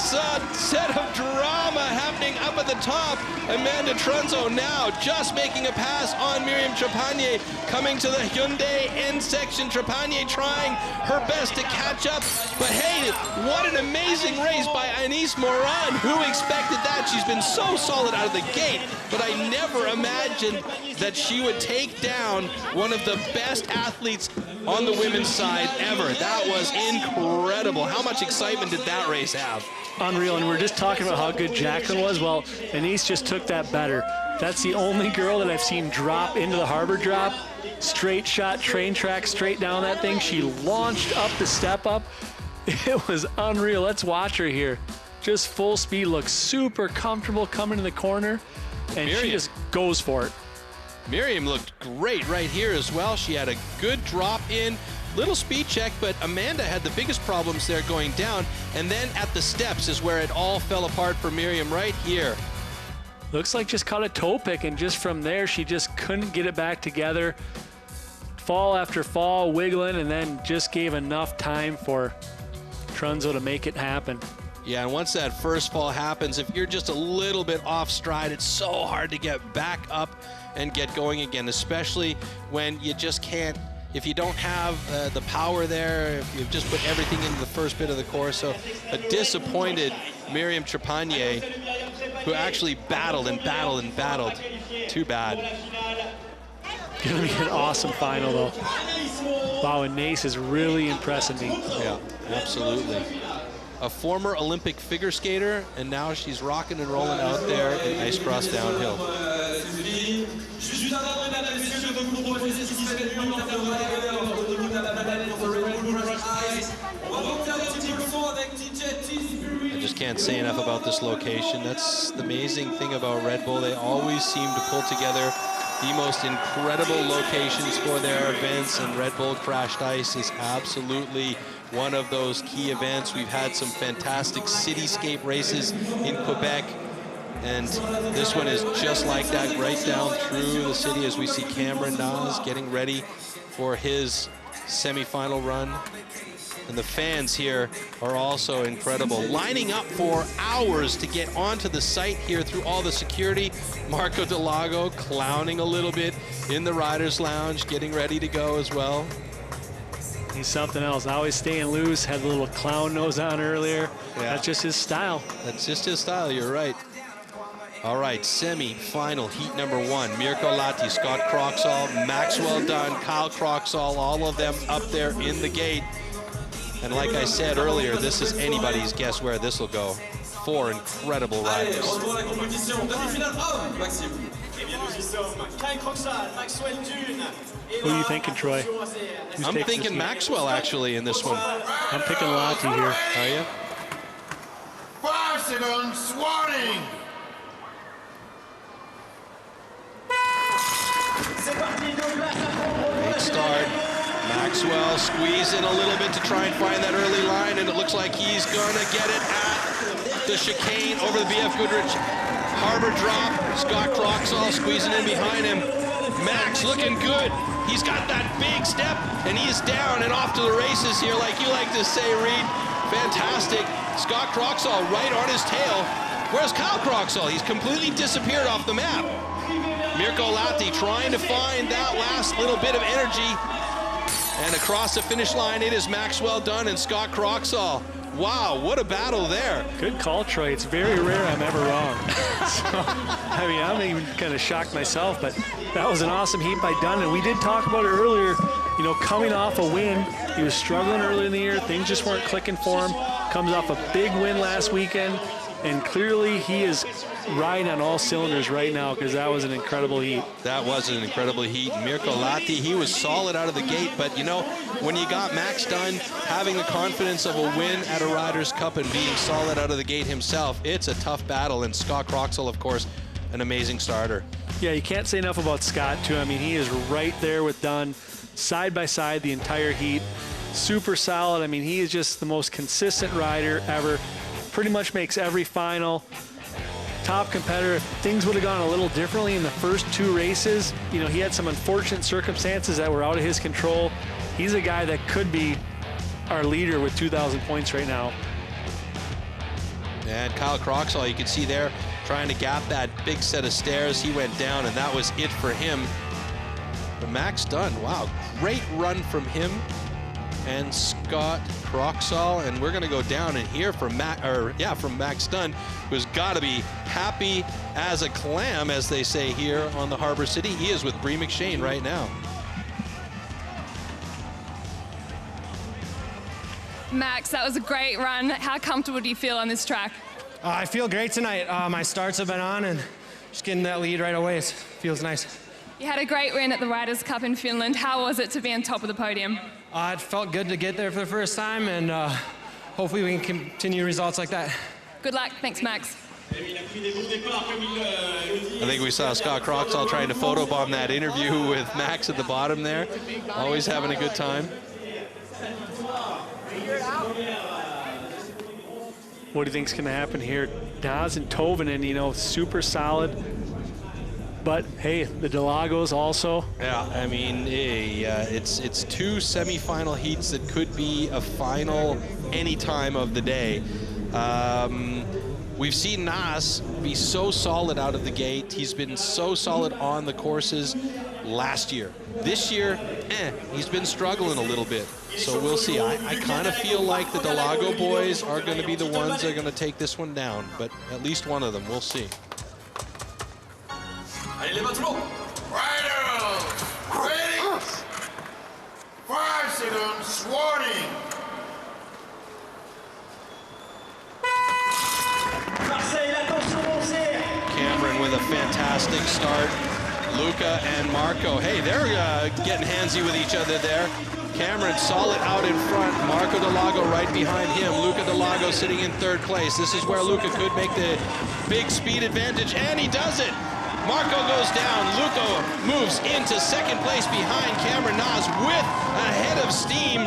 set of drama happening up at the top. Amanda Trunzo now just making a pass on Miriam Trepanier. Coming to the Hyundai end section. Trepanier trying her best to catch up. But hey, what an amazing race by Anaïs Morand. Who expected that? She's been so solid out of the gate. But I never imagined that she would take down one of the best athletes on the women's side ever. That was incredible. How much excitement did that race have? Unreal, and we're just talking about how good Jacqueline was. Well, Anaïs just took that better. That's the only girl that I've seen drop into the harbor drop. Straight shot, train track, straight down that thing. She launched up the step up. It was unreal. Let's watch her here. Just full speed, looks super comfortable coming to the corner, and Miriam, she just goes for it. Miriam looked great right here as well. She had a good drop in, little speed check, but Amanda had the biggest problems there going down. And then at the steps is where it all fell apart for Miriam right here. Looks like just caught a toe pick, and just from there, she just couldn't get it back together. Fall after fall, wiggling, and then just gave enough time for Trunzo to make it happen. Yeah, and once that first fall happens, if you're just a little bit off stride, it's so hard to get back up and get going again, especially when you just can't, if you don't have the power there, if you've just put everything into the first bit of the course. So a disappointed Myriam Trepanier, who actually battled and battled and battled. Too bad. Gonna be an awesome final though. Wow, and Nace is really impressing me. Yeah, absolutely. A former Olympic figure skater, and now she's rocking and rolling out there in ice cross downhill. I just can't say enough about this location. That's the amazing thing about Red Bull. They always seem to pull together the most incredible locations for their events, and Red Bull Crashed Ice is absolutely one of those key events. We've had some fantastic cityscape races in Quebec, and this one is just like that, right down through the city as we see Cameron Nas getting ready for his semifinal run. And the fans here are also incredible, lining up for hours to get onto the site here through all the security. Marco Delago clowning a little bit in the Riders Lounge, getting ready to go as well. He's something else, always staying loose, had a little clown nose on earlier. Yeah. That's just his style. That's just his style, you're right. All right, semi-final heat number 1. Mirko Lahti, Scott Croxall, Maxwell Dunn, Kyle Croxall, all of them up there in the gate. And like I said earlier, this is anybody's guess where this will go. 4 incredible riders. Who are you thinking, Troy? I'm thinking Maxwell, actually, in this one. I'm picking Lahti here. Are you? 5 seconds, warning! Great start. Maxwell squeezing a little bit to try and find that early line, and it looks like he's gonna get it at the chicane over the BF Goodrich harbor drop. Scott Croxall squeezing in behind him. Max looking good. He's got that big step, and he is down and off to the races here, like you like to say, Reed. Fantastic. Scott Croxall right on his tail. Where's Kyle Croxall? He's completely disappeared off the map. Mirko Lahti trying to find that last little bit of energy. And across the finish line, it is Maxwell Dunn and Scott Croxall. Wow, what a battle there. Good call, Troy. It's very rare I'm ever wrong. So, I mean, I'm even kind of shocked myself, but that was an awesome heat by Dunn. And we did talk about it earlier, you know, coming off a win. He was struggling early in the year. Things just weren't clicking for him. Comes off a big win last weekend. And clearly he is riding on all cylinders right now, because that was an incredible heat. That was an incredible heat. Mirko Lahti, he was solid out of the gate, but you know, when you got Max Dunn having the confidence of a win at a Riders' Cup and being solid out of the gate himself, it's a tough battle. And Scott Croxall, of course, an amazing starter. Yeah, you can't say enough about Scott, too. I mean, he is right there with Dunn, side by side the entire heat. Super solid. I mean, he is just the most consistent rider ever. Pretty much makes every final. Top competitor. If things would have gone a little differently in the first 2 races, you know, he had some unfortunate circumstances that were out of his control. He's a guy that could be our leader with 2,000 points right now. And Kyle Croxall, you can see there, trying to gap that big set of stairs. He went down, and that was it for him. But Max Dunn, wow, great run from him and Scott Croxall, and we're going to go down and hear from Max Dunn, who's got to be happy as a clam, as they say here on the Harbor City. He is with Bree McShane right now. Max, that was a great run. How comfortable do you feel on this track? I feel great tonight. My starts have been on, and just getting that lead right away feels nice. You had a great win at the Riders' Cup in Finland. How was it to be on top of the podium? It felt good to get there for the first time, and hopefully we can continue results like that. Good luck. Thanks, Max. I think we saw Scott Croxall trying to photobomb that interview with Max at the bottom there. Always having a good time. What do you think's going to happen here? Nas and Tovinen, you know, super solid. But hey, the Delagos also. Yeah, I mean, it's two semifinal heats that could be a final any time of the day. We've seen Nas be so solid out of the gate. He's been so solid on the courses last year. This year, he's been struggling a little bit. So we'll see. I kind of feel like the Delago boys are going to be the ones that are going to take this one down, but at least one of them. We'll see. Ready? 5 seconds, warning. Marseille, attention Marseille. Cameron with a fantastic start. Luca and Marco, hey, they're getting handsy with each other there. Cameron solid out in front. Marco Delago right behind him. Luca Delago sitting in third place. This is where Luca could make the big speed advantage, and he does it. Marco goes down. Luca moves into second place behind Cameron Nas with a head of steam.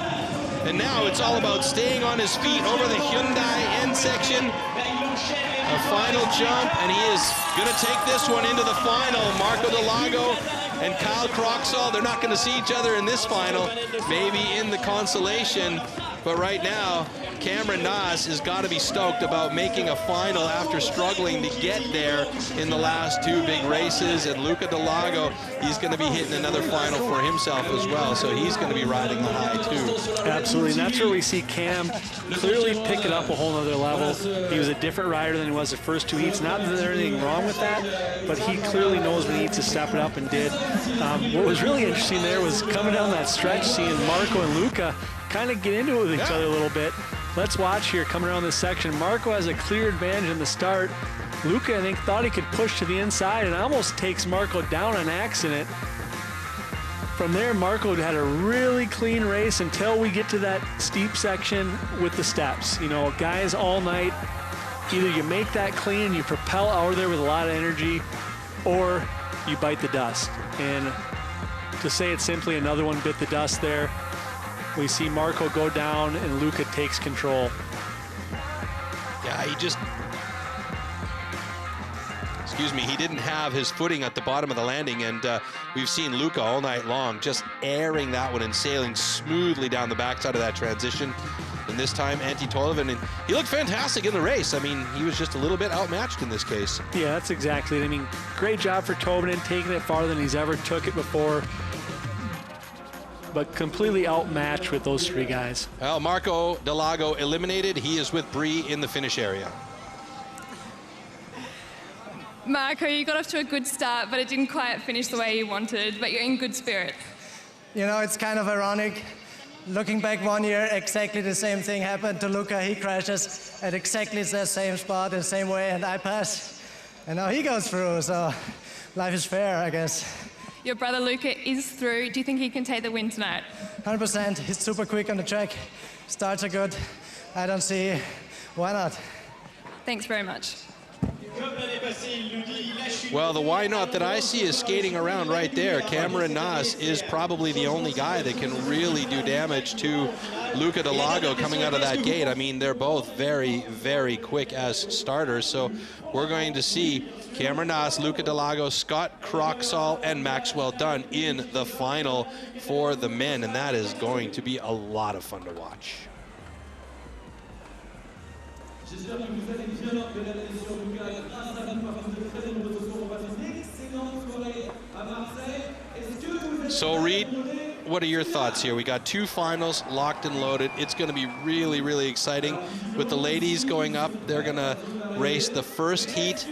And now it's all about staying on his feet over the Hyundai end section. A final jump, and he is going to take this one into the final. Marco Delago and Kyle Croxall, they're not going to see each other in this final, maybe in the consolation. But right now, Cameron Nas has got to be stoked about making a final after struggling to get there in the last two big races. And Luca Delago, he's going to be hitting another final for himself as well. So he's going to be riding the high too. Absolutely, and that's where we see Cam clearly pick it up a whole nother level. He was a different rider than he was the first two heats. Not that there's anything wrong with that, but he clearly knows when he needs to step it up and did. What was really interesting there was coming down that stretch, seeing Marco and Luca kind of get into it with each other a little bit. Let's watch here, coming around this section. Marco has a clear advantage in the start. Luca, I think, thought he could push to the inside and almost takes Marco down on accident. From there, Marco had a really clean race until we get to that steep section with the steps. You know, guys, all night, either you make that clean and you propel out of there with a lot of energy, or you bite the dust. And to say it simply, another one bit the dust there. We see Marco go down and Luca takes control. Yeah, he just, he didn't have his footing at the bottom of the landing, and we've seen Luca all night long just airing that one and sailing smoothly down the backside of that transition. And this time, Antti Tolvanen, and he looked fantastic in the race. I mean, he was just a little bit outmatched in this case. Yeah, that's exactly it. I mean, great job for Tolvanen, taking it farther than he's ever took it before, but completely outmatched with those three guys. Well, Marco Delago eliminated. He is with Bree in the finish area. Marco, you got off to a good start, but it didn't quite finish the way you wanted, but you're in good spirit. You know, it's kind of ironic. Looking back 1 year, exactly the same thing happened to Luca. He crashes at exactly the same spot, the same way, and I pass. And now he goes through, so life is fair, I guess. Your brother Luca is through. Do you think he can take the win tonight? 100%. He's super quick on the track. Starts are good. I don't see why not. Thanks very much. Well, the why not that I see is skating around right there. Cameron Nas is probably the only guy that can really do damage to Luca Delago coming out of that gate. I mean, they're both very, very quick as starters. So we're going to see Cameron Nas, Luca Delago, Scott Croxall, and Maxwell Dunn in the final for the men. And that is going to be a lot of fun to watch. So Reed, what are your thoughts here? We got two finals locked and loaded. It's going to be really, really exciting. With the ladies going up, they're going to race the first heat.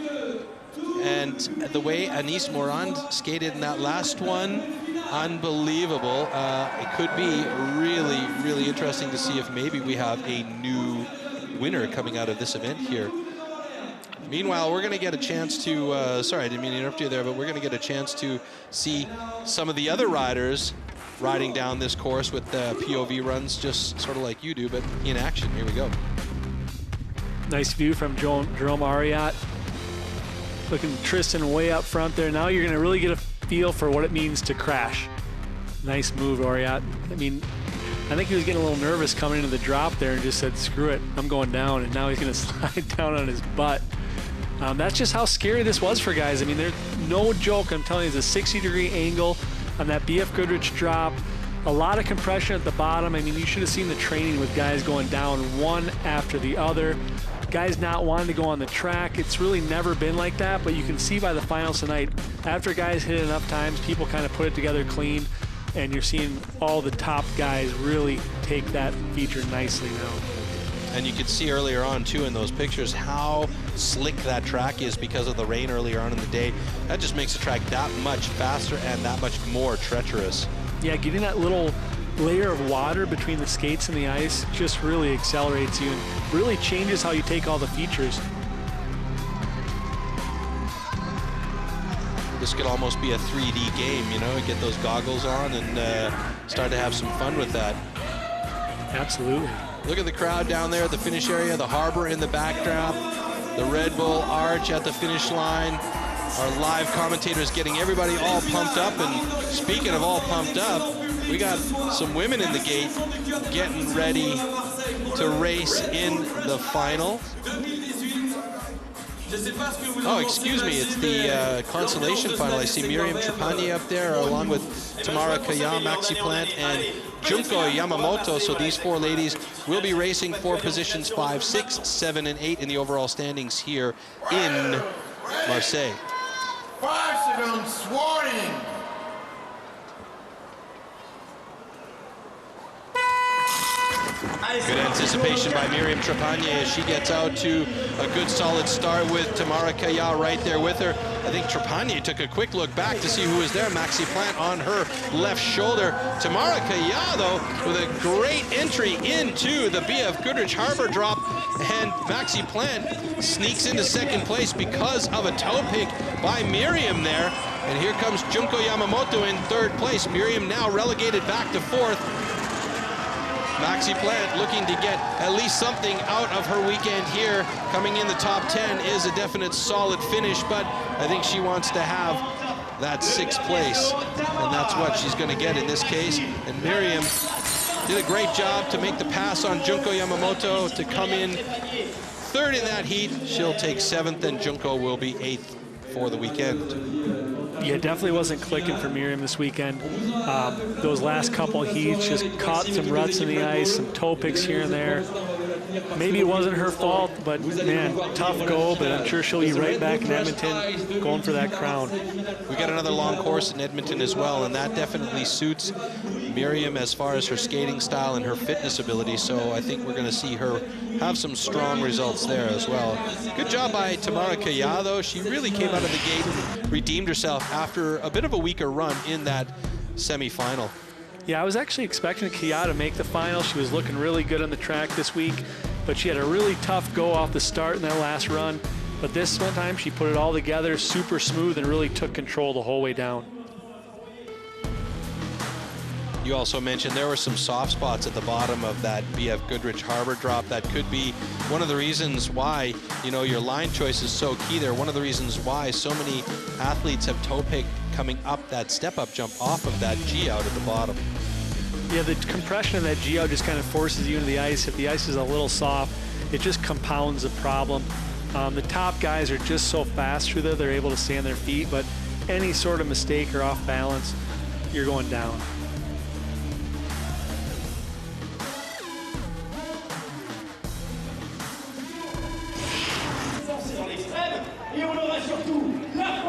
And the way Anis Morand skated in that last one, unbelievable. It could be really, really interesting to see if maybe we have a new winner coming out of this event here. Meanwhile, we're going to get a chance to, sorry, I didn't mean to interrupt you there, but we're going to get a chance to see some of the other riders riding down this course with the POV runs, just sort of like you do, but in action. Here we go. Nice view from Jerome Ariat. Looking Tristan way up front there. Now you're going to really get a feel for what it means to crash. Nice move, Ariat. I mean, I think he was getting a little nervous coming into the drop there and just said, screw it, I'm going down. And now he's going to slide down on his butt. That's just how scary this was for guys. I mean, there's no joke. I'm telling you, it's a 60-degree angle on that BF Goodrich drop. A lot of compression at the bottom. I mean, you should have seen the training with guys going down one after the other. Guys not wanting to go on the track. It's really never been like that, but you can see by the finals tonight, after guys hit it enough times, people kind of put it together clean, and you're seeing all the top guys really take that feature nicely now. And you could see earlier on, too, in those pictures, how slick that track is because of the rain earlier on in the day. That just makes the track that much faster and that much more treacherous. Yeah, getting that little layer of water between the skates and the ice just really accelerates you and really changes how you take all the features. This could almost be a 3D game, you know, get those goggles on and start to have some fun with that. Absolutely. Look at the crowd down there at the finish area, the harbor in the backdrop, the Red Bull Arch at the finish line. Our live commentators getting everybody all pumped up. And speaking of all pumped up, we got some women in the gate getting ready to race in the final. Oh, excuse me, it's the consolation final. I see Miriam Trepanier up there along with Tamara Kaya, Maxi Plant, and Junko Yamamoto. So these four ladies will be racing for positions 5, 6, 7, and 8 in the overall standings here in Marseille. 5 seconds, warning. Good anticipation by Miriam Trepanier as she gets out to a good solid start with Tamara Kaya right there with her. I think Trepanier took a quick look back to see who was there. Maxi Plant on her left shoulder. Tamara Kaya, though, with a great entry into the BF Goodrich Harbor drop. And Maxi Plant sneaks into second place because of a toe pick by Miriam there. And here comes Junko Yamamoto in third place. Miriam now relegated back to fourth. Maxi Plant looking to get at least something out of her weekend here. Coming in the top 10 is a definite solid finish, but I think she wants to have that 6th place, and that's what she's going to get in this case. And Miriam did a great job to make the pass on Junko Yamamoto to come in third in that heat. She'll take 7th, and Junko will be 8th for the weekend. Yeah, definitely wasn't clicking for Miriam this weekend. Those last couple heats just caught some ruts in the ice, some toe picks here and there. Maybe it wasn't her fault, but man, tough go, but I'm sure she'll be right back in Edmonton going for that crown. We got another long course in Edmonton as well, and that definitely suits Miriam as far as her skating style and her fitness ability, so I think we're going to see her have some strong results there as well. Good job by Tamara Kaya, though. She really came out of the gate, redeemed herself after a bit of a weaker run in that semi-final. Yeah, I was actually expecting Kaya to make the final. She was looking really good on the track this week, but she had a really tough go off the start in that last run. But this one time, she put it all together, super smooth, and really took control the whole way down. You also mentioned there were some soft spots at the bottom of that BF Goodrich Harbor drop. That could be one of the reasons why, you know, your line choice is so key there. One of the reasons why so many athletes have toe picked coming up that step-up jump off of that G-out at the bottom. Yeah, the compression of that G-out just kind of forces you into the ice. If the ice is a little soft, it just compounds the problem. The top guys are just so fast through there, they're able to stay on their feet, but any sort of mistake or off balance, you're going down.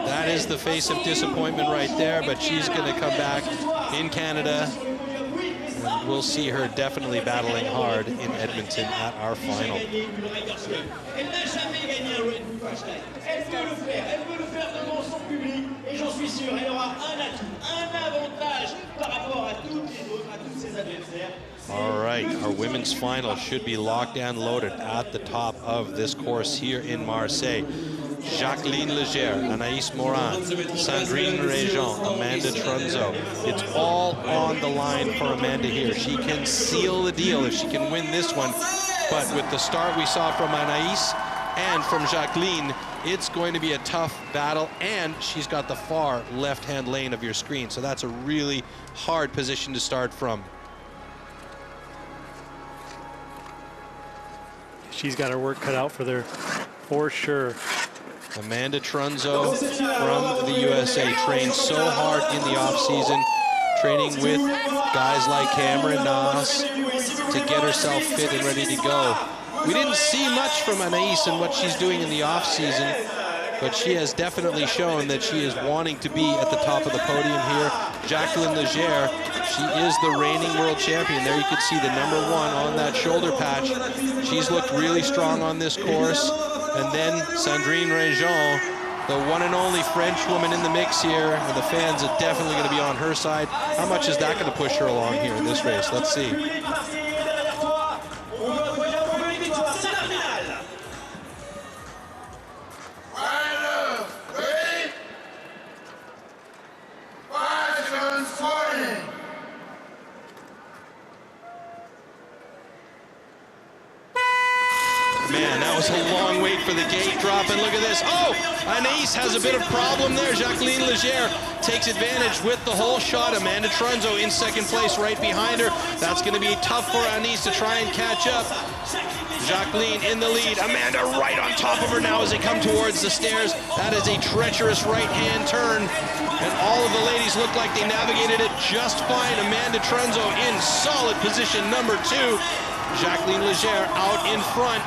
That is the face of disappointment right there, but she's going to come back in Canada. And we'll see her definitely battling hard in Edmonton at our final. All right, our women's final should be locked and loaded at the top of this course here in Marseille. Jacqueline Legere, Anaïs Morin, Sandrine Réjean, Amanda Trunzo. It's all on the line for Amanda here. She can seal the deal if she can win this one. But with the start we saw from Anaïs and from Jacqueline, it's going to be a tough battle, and she's got the far left-hand lane of your screen. So that's a really hard position to start from. She's got her work cut out for there, for sure. Amanda Trunzo from the USA trained so hard in the off-season, training with guys like Cameron Naas to get herself fit and ready to go. We didn't see much from Anaïs and what she's doing in the off-season, but she has definitely shown that she is wanting to be at the top of the podium here. Jacqueline Legere, she is the reigning world champion. There you can see the #1 on that shoulder patch. She's looked really strong on this course. And then Sandrine Réjean, the one and only French woman in the mix here, and the fans are definitely going to be on her side. How much is that going to push her along here in this race? Let's see. Man, that was a long wait for the gate drop, and look at this. Oh, Anaïs has a bit of problem there. Jacqueline Legere takes advantage with the whole shot. Amanda Trunzo in second place right behind her. That's going to be tough for Anaïs to try and catch up. Jacqueline in the lead. Amanda right on top of her now as they come towards the stairs. That is a treacherous right-hand turn, and all of the ladies look like they navigated it just fine. Amanda Trunzo in solid position #2. Jacqueline Legere out in front.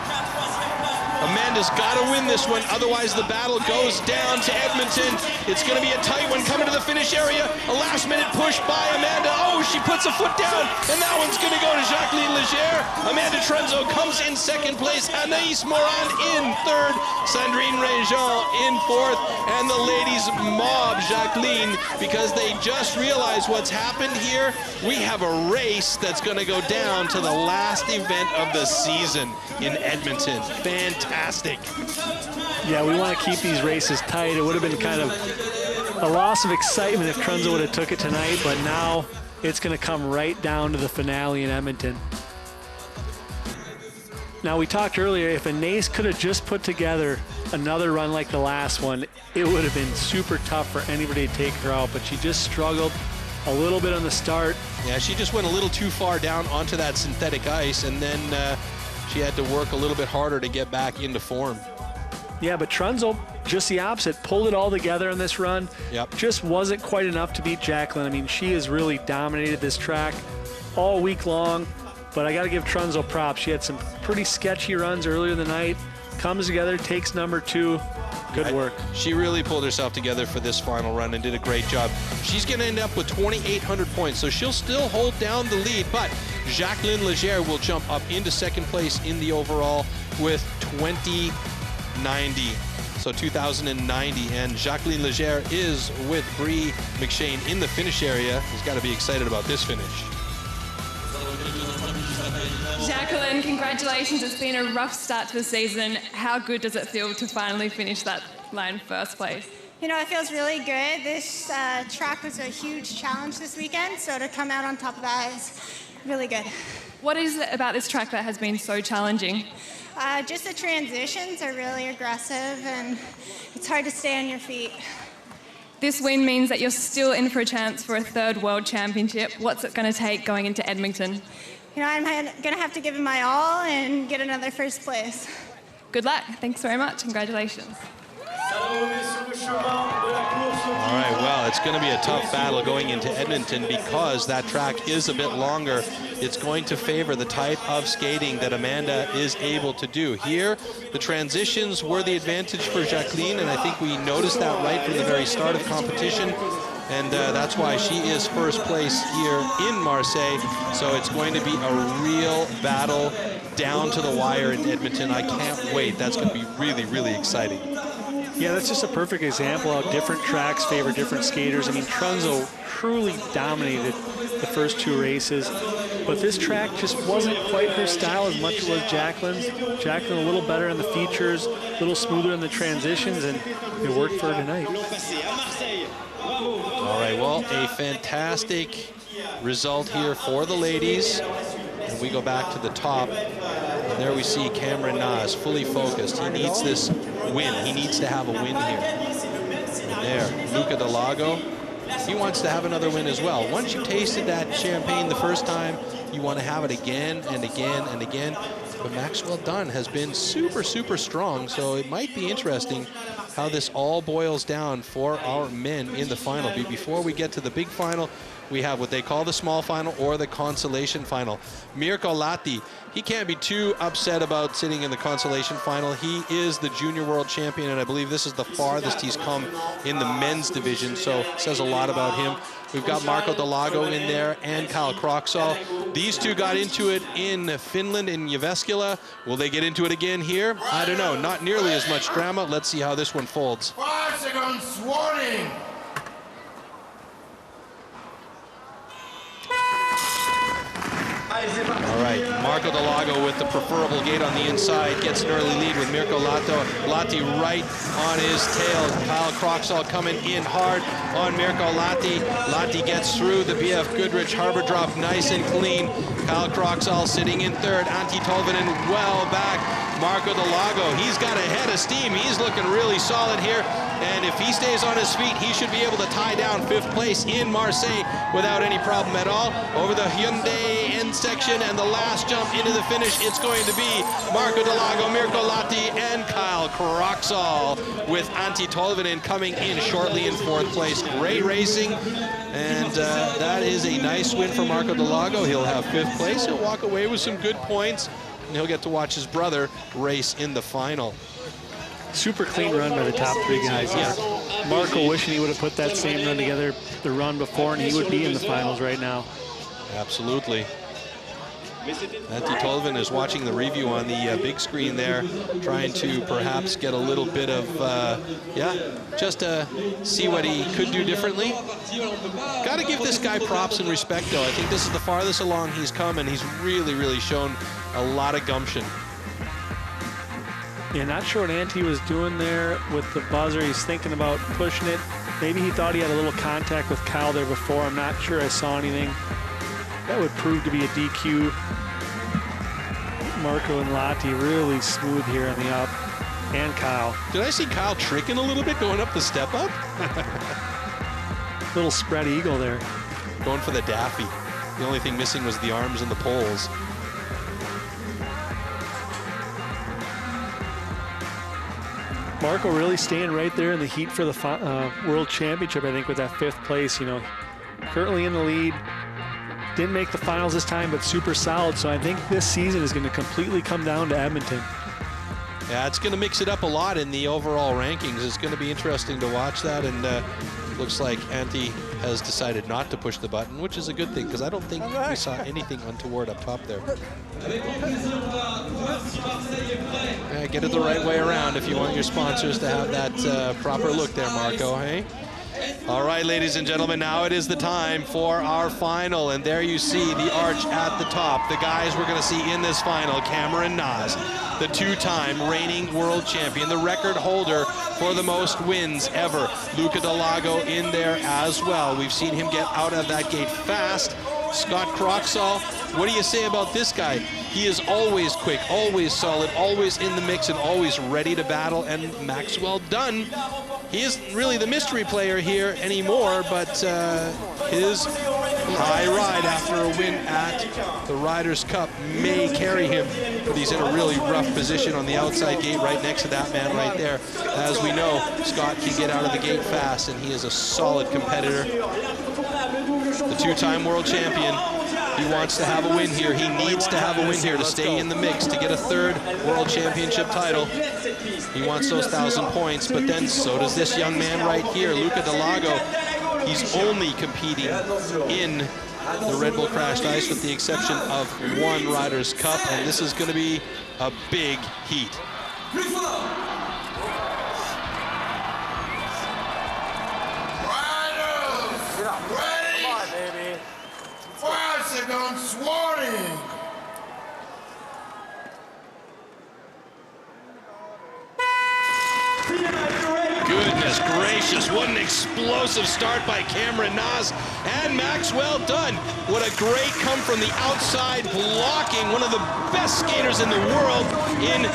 Amanda's got to win this one, otherwise the battle goes down to Edmonton. It's going to be a tight one coming to the finish area. A last-minute push by Amanda. Oh, she puts a foot down, and that one's going to go to Jacqueline Legere. Amanda Trunzo comes in second place. Anaïs Morin in third. Sandrine Réjean in fourth. And the ladies mob Jacqueline because they just realized what's happened here. We have a race that's going to go down to the last event of the season in Edmonton. Fantastic. Yeah, we want to keep these races tight. It would have been kind of a loss of excitement if Trunzo would have took it tonight, but now it's going to come right down to the finale in Edmonton. Now, we talked earlier, if Anaïs could have just put together another run like the last one, it would have been super tough for anybody to take her out, but she just struggled a little bit on the start. Yeah, she just went a little too far down onto that synthetic ice, and then she had to work a little bit harder to get back into form. Yeah, but Trunzo, just the opposite, pulled it all together on this run. Yep. Just wasn't quite enough to beat Jacqueline. I mean, she has really dominated this track all week long, but I got to give Trunzo props. She had some pretty sketchy runs earlier in the night, comes together, takes #2. Good work. She really pulled herself together for this final run and did a great job. She's going to end up with 2,800 points, so she'll still hold down the lead, but Jacqueline Legere will jump up into second place in the overall with 2090. So 2,090, and Jacqueline Legere is with Brie McShane in the finish area. He's got to be excited about this finish. Jacqueline, congratulations. It's been a rough start to the season. How good does it feel to finally finish that line first place? You know, it feels really good. This track was a huge challenge this weekend, so to come out on top of that is really good. What is it about this track that has been so challenging? Just the transitions are really aggressive, and it's hard to stay on your feet. This win means that you're still in for a chance for a third World Championship. What's it going to take going into Edmonton? You know, I'm going to have to give it my all and get another first place. Good luck. Thanks very much. Congratulations. All right, well, it's going to be a tough battle going into Edmonton because that track is a bit longer. It's going to favor the type of skating that Amanda is able to do. Here, the transitions were the advantage for Jacqueline, and I think we noticed that right from the very start of competition. And that's why she is first place here in Marseille. So it's going to be a real battle down to the wire in Edmonton. I can't wait. That's going to be really, really exciting. Yeah, that's just a perfect example of how different tracks favor different skaters. I mean, Trunzo truly dominated the first two races, but this track just wasn't quite her style as much as it was Jacqueline's. Jacqueline a little better in the features, a little smoother in the transitions, and it worked for her tonight. All right, well, a fantastic result here for the ladies. And we go back to the top, and there we see Cameron Naas fully focused. He needs this win. He needs to have a win here. And there, Luca Delago, he wants to have another win as well. Once you tasted that champagne the first time, you want to have it again and again and again. But Maxwell Dunn has been super, super strong, so it might be interesting how this all boils down for our men in the final. Before we get to the big final, we have what they call the small final or the consolation final. Mirko Lahti, he can't be too upset about sitting in the consolation final. He is the junior world champion, and I believe this is the farthest he's come in the men's division, so it says a lot about him. We've got Marco Delago in there and Kyle Kroxall. These two got into it in Finland, in Jyväskylä. Will they get into it again here? I don't know. Not nearly as much drama. Let's see how this one folds. 5 seconds warning. All right, Marco Delago with the preferable gate on the inside gets an early lead with Mirko Lahti right on his tail. Kyle Kroxall coming in hard on Mirko Lahti. Lahti gets through the BF Goodrich harbor drop nice and clean. Kyle Kroxall sitting in third. Antti Tolvanen well back. Marco Delago, he's got a head of steam. He's looking really solid here. And if he stays on his feet, he should be able to tie down 5th place in Marseille without any problem at all. Over the Hyundai end section and the last jump into the finish, it's going to be Marco Delago, Mirko Lahti, and Kyle Kroxall, with Antti Tolvanen coming in shortly in 4th place. Great racing, and that is a nice win for Marco Delago. He'll have 5th place. He'll walk away with some good points, and he'll get to watch his brother race in the final. Super clean run by the top 3 guys. Yeah. Marco wishing he would have put that same run together the run before, and he would be in the finals right now. Absolutely. Antti Tolvanen is watching the review on the big screen there, trying to perhaps get a little bit of, just to see what he could do differently. Got to give this guy props and respect, though. I think this is the farthest along he's come, and he's really, really shown a lot of gumption. Yeah, not sure what Antti was doing there with the buzzer. He's thinking about pushing it. Maybe he thought he had a little contact with Kyle there before. I'm not sure I saw anything. That would prove to be a DQ. Marco and Lahti really smooth here on the up. And Kyle. Did I see Kyle tricking a little bit going up the step up? Little spread eagle there. Going for the Daffy. The only thing missing was the arms and the poles. Marco really staying right there in the heat for the World Championship, I think, with that 5th place. You know, currently in the lead. Didn't make the finals this time, but super solid. So I think this season is going to completely come down to Edmonton. Yeah, it's going to mix it up a lot in the overall rankings. It's going to be interesting to watch that, and looks like Antti has decided not to push the button, which is a good thing, because I don't think we saw anything untoward up top there. Yeah, get it the right way around if you want your sponsors to have that proper look there, Marco, hey? All right, ladies and gentlemen, now it is the time for our final, and there you see the arch at the top. The guys we're going to see in this final, Cameron Nas, the 2-time reigning world champion, the record holder for the most wins ever. Luca Delago in there as well. We've seen him get out of that gate fast. Scott Kroxall, what do you say about this guy? He is always quick, always solid, always in the mix, and always ready to battle. And Maxwell Dunn, he isn't really the mystery player here anymore, but his high ride after a win at the Riders' Cup may carry him, but he's in a really rough position on the outside gate right next to that man right there. As we know, Scott can get out of the gate fast, and he is a solid competitor. The 2-time world champion, he wants to have a win here. He needs to have a win here to stay in the mix, to get a 3rd world championship title. He wants those 1,000 points, but then so does this young man right here, Luca Delago. He's only competing in the Red Bull Crashed Ice with the exception of 1 Riders' Cup, and this is going to be a big heat. Ready? Come on, baby. 5 seconds warning. Goodness gracious, what an explosive start by Cameron Nas and Maxwell Dunn. What a great come from the outside, blocking one of the best skaters in the world in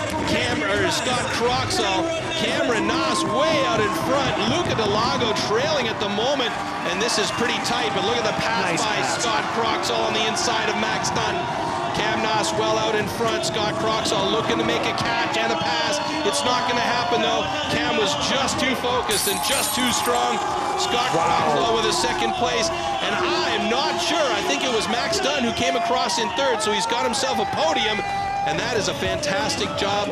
Scott Kroxall. Cameron Nas way out in front. Luca Delago trailing at the moment, and this is pretty tight, but look at the pass by Scott Kroxall on the inside of Max Dunn. Cam Cameron Naas well out in front. Scott Croxall looking to make a catch and a pass. It's not going to happen, though. Cam was just too focused and just too strong. Scott Croxall with a second place. And I'm not sure. I think it was Max Dunn who came across in third, so he's got himself a podium. And that is a fantastic job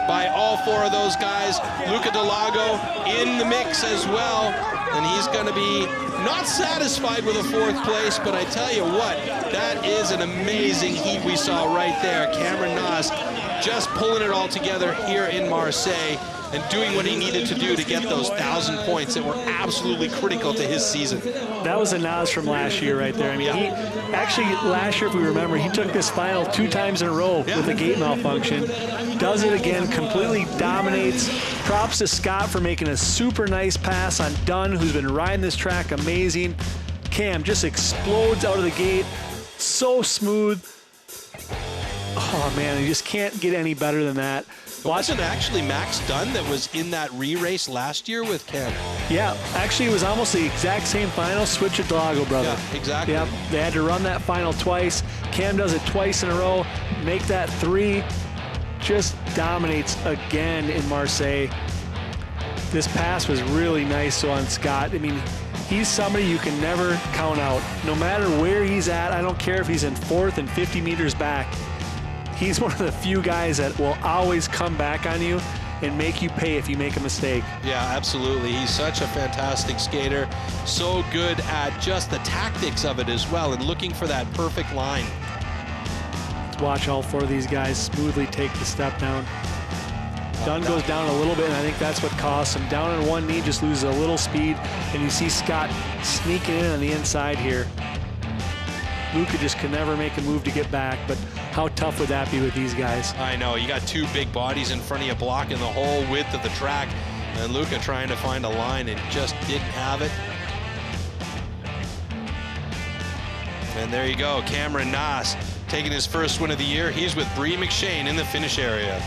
by all four of those guys. Luca Delago in the mix as well. And he's going to be not satisfied with a fourth place, but I tell you what, that is an amazing heat we saw right there. Cameron Naas just pulling it all together here in Marseille and doing what he needed to do to get those 1,000 points that were absolutely critical to his season. That was a Naas from last year right there. I mean, he actually, last year, if we remember, he took this final 2 times in a row with a gate malfunction. Does it again, completely dominates. Props to Scott for making a super nice pass on Dunn, who's been riding this track amazing. Cam just explodes out of the gate. So smooth. Oh, man, you just can't get any better than that. Wasn't actually Max Dunn that was in that re-race last year with Cam? Yeah, actually it was almost the exact same final, switch with Delago, brother. Yeah, exactly. Yep, they had to run that final twice. Cam does it twice in a row, make that 3, just dominates again in Marseille. This pass was really nice on Scott. I mean, he's somebody you can never count out. No matter where he's at, I don't care if he's in 4th and 50 meters back. He's one of the few guys that will always come back on you and make you pay if you make a mistake. Yeah, absolutely. He's such a fantastic skater. So good at just the tactics of it as well and looking for that perfect line. Let's watch all 4 of these guys smoothly take the step down. Dunn goes down a little bit, and I think that's what costs him. Down on one knee, just loses a little speed, and you see Scott sneaking in on the inside here. Luca just can never make a move to get back, but how tough would that be with these guys? I know, you got 2 big bodies in front of you blocking the whole width of the track, and Luca trying to find a line and just didn't have it. And there you go, Cameron Naas taking his first win of the year. He's with Bree McShane in the finish area.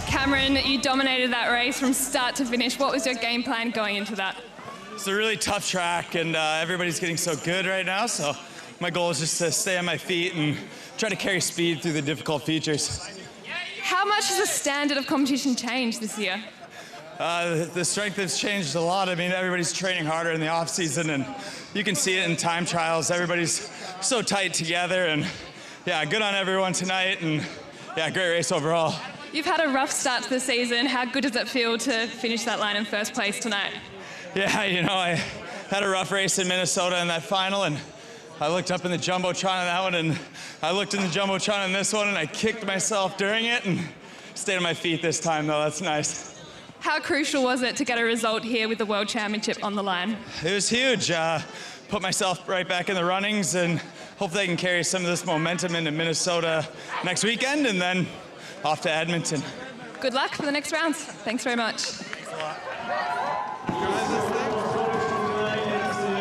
Cameron, you dominated that race from start to finish. What was your game plan going into that? It's a really tough track, and everybody's getting so good right now, so my goal is just to stay on my feet and try to carry speed through the difficult features. How much has the standard of competition changed this year? The strength has changed a lot. I mean, everybody's training harder in the off season, and you can see it in time trials. Everybody's so tight together, and yeah, good on everyone tonight, and yeah, great race overall. You've had a rough start to the season. How good does it feel to finish that line in first place tonight? Yeah, you know, I had a rough race in Minnesota in that final, and I looked up in the Jumbotron on that one, and I looked in the Jumbotron in this one, and I kicked myself during it, and stayed on my feet this time, though. That's nice. How crucial was it to get a result here with the World Championship on the line? It was huge. Put myself right back in the runnings, and hopefully I can carry some of this momentum into Minnesota next weekend, and then off to Edmonton. Good luck for the next rounds. Thanks very much. Thanks a lot.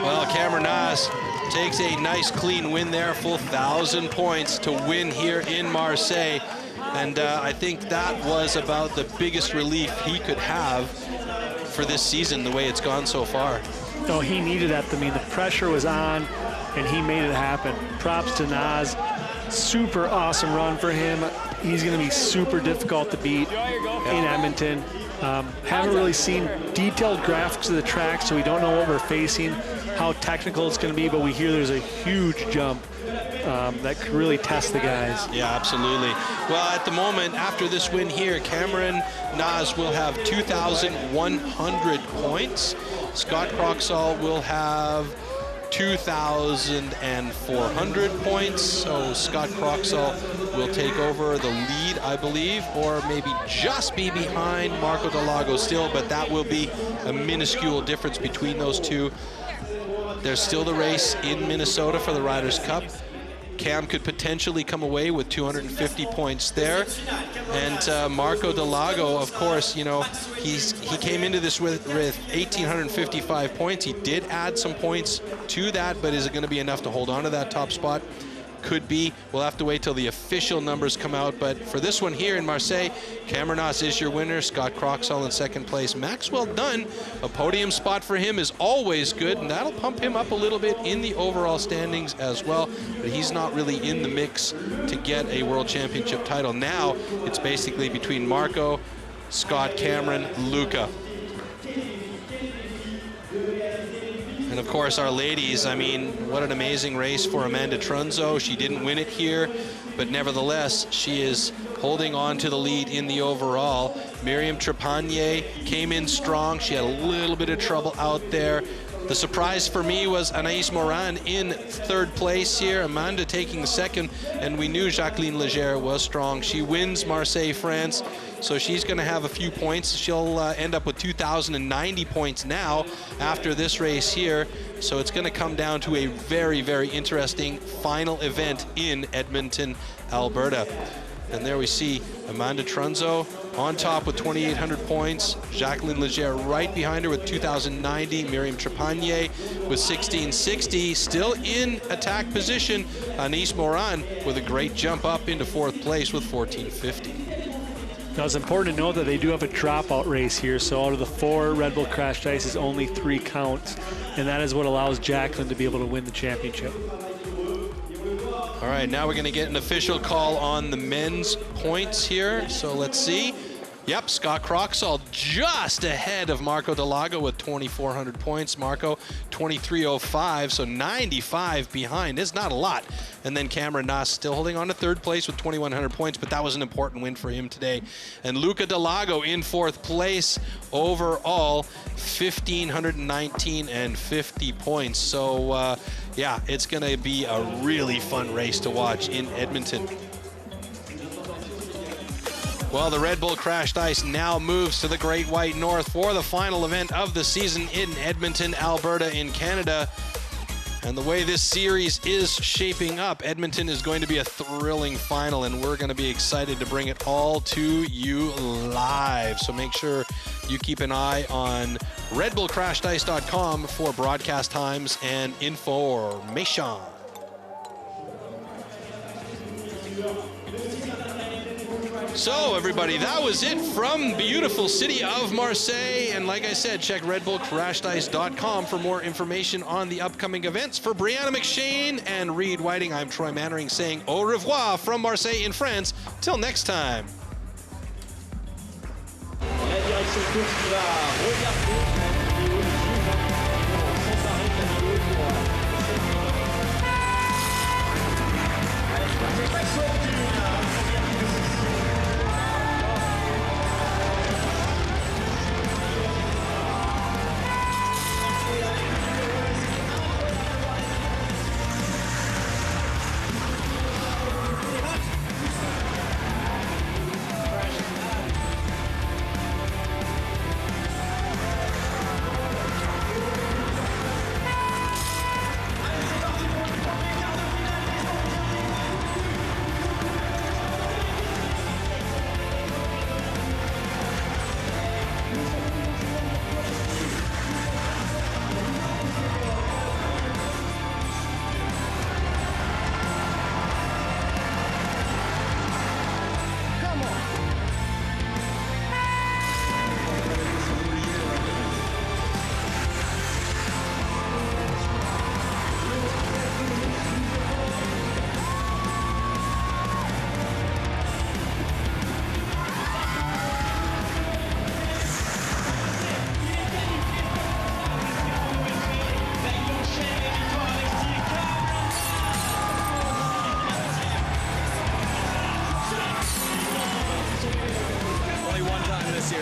Well, Cameron Naas takes a nice clean win there, full 1,000 points to win here in Marseille. And I think that was about the biggest relief he could have for this season, the way it's gone so far. No, he needed that. I mean, the pressure was on, and he made it happen. Props to Naas. Super awesome run for him. He's going to be super difficult to beat in Edmonton. Haven't really seen detailed graphics of the track, so we don't know what we're facing, how technical it's going to be, but we hear there's a huge jump that could really test the guys. Yeah, absolutely. Well, at the moment, after this win here, Cameron Naas will have 2,100 points. Scott Croxall will have 2,400 points. So Scott Croxall will take over the lead, I believe, or maybe just be behind Marco Delago still, but that will be a minuscule difference between those two. There's still the race in Minnesota for the Riders' Cup. Cam could potentially come away with 250 points there. And Marco Delago, of course, you know, he came into this with 1,855 points. He did add some points to that, but is it going to be enough to hold on to that top spot? could be. We'll have to wait till the official numbers come out, but for this one here in Marseille, Cameron Noss is your winner. Scott Croxall in second place. Maxwell Dunn, a podium spot for him is always good, and that'll pump him up a little bit in the overall standings as well, but he's not really in the mix to get a World Championship title. Now it's basically between Marco, Scott, Cameron, Luca. And of course our ladies, I mean, what an amazing race for Amanda Trunzo. She didn't win it here, but nevertheless, she is holding on to the lead in the overall. Miriam Trepanier came in strong. She had a little bit of trouble out there. The surprise for me was Anaïs Morin in third place here, Amanda taking the second, and we knew Jacqueline Legere was strong. She wins Marseille, France, so she's going to have a few points. She'll end up with 2,090 points now after this race here, so it's going to come down to a very, very interesting final event in Edmonton, Alberta. And there we see Amanda Trunzo on top with 2,800 points. Jacqueline Legere right behind her with 2,090. Miriam Trepanier with 1,660. Still in attack position. Anaïs Morin with a great jump up into fourth place with 1,450. Now it's important to know that they do have a dropout race here. So out of the 4 Red Bull Crashed Ice is only 3 counts. And that is what allows Jacqueline to be able to win the championship. All right, now we're going to get an official call on the men's points here. So let's see. Yep, Scott Croxall just ahead of Marco Delago with 2,400 points. Marco 2,305, so 95 behind. It's not a lot. And then Cameron Noss still holding on to third place with 2,100 points, but that was an important win for him today. And Luca Delago in fourth place overall, 1,519 and 50 points. So yeah, it's going to be a really fun race to watch in Edmonton. Well, the Red Bull Crashed Ice now moves to the Great White North for the final event of the season in Edmonton, Alberta in Canada. And the way this series is shaping up, Edmonton is going to be a thrilling final, and we're going to be excited to bring it all to you live. So make sure you keep an eye on redbullcrashedice.com for broadcast times and information. So everybody, that was it from beautiful city of Marseille. And like I said, check redbullcrashedice.com for more information on the upcoming events. For Brianna McShane and Reed Whiting, I'm Troy Mannering saying au revoir from Marseille in France. Till next time.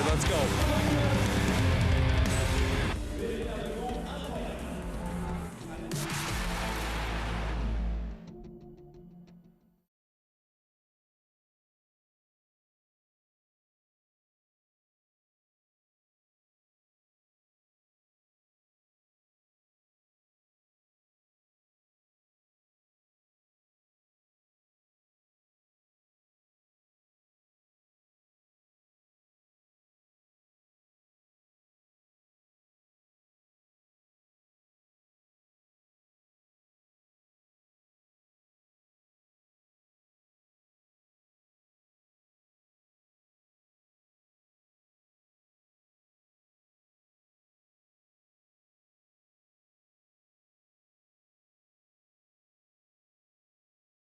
Let's go.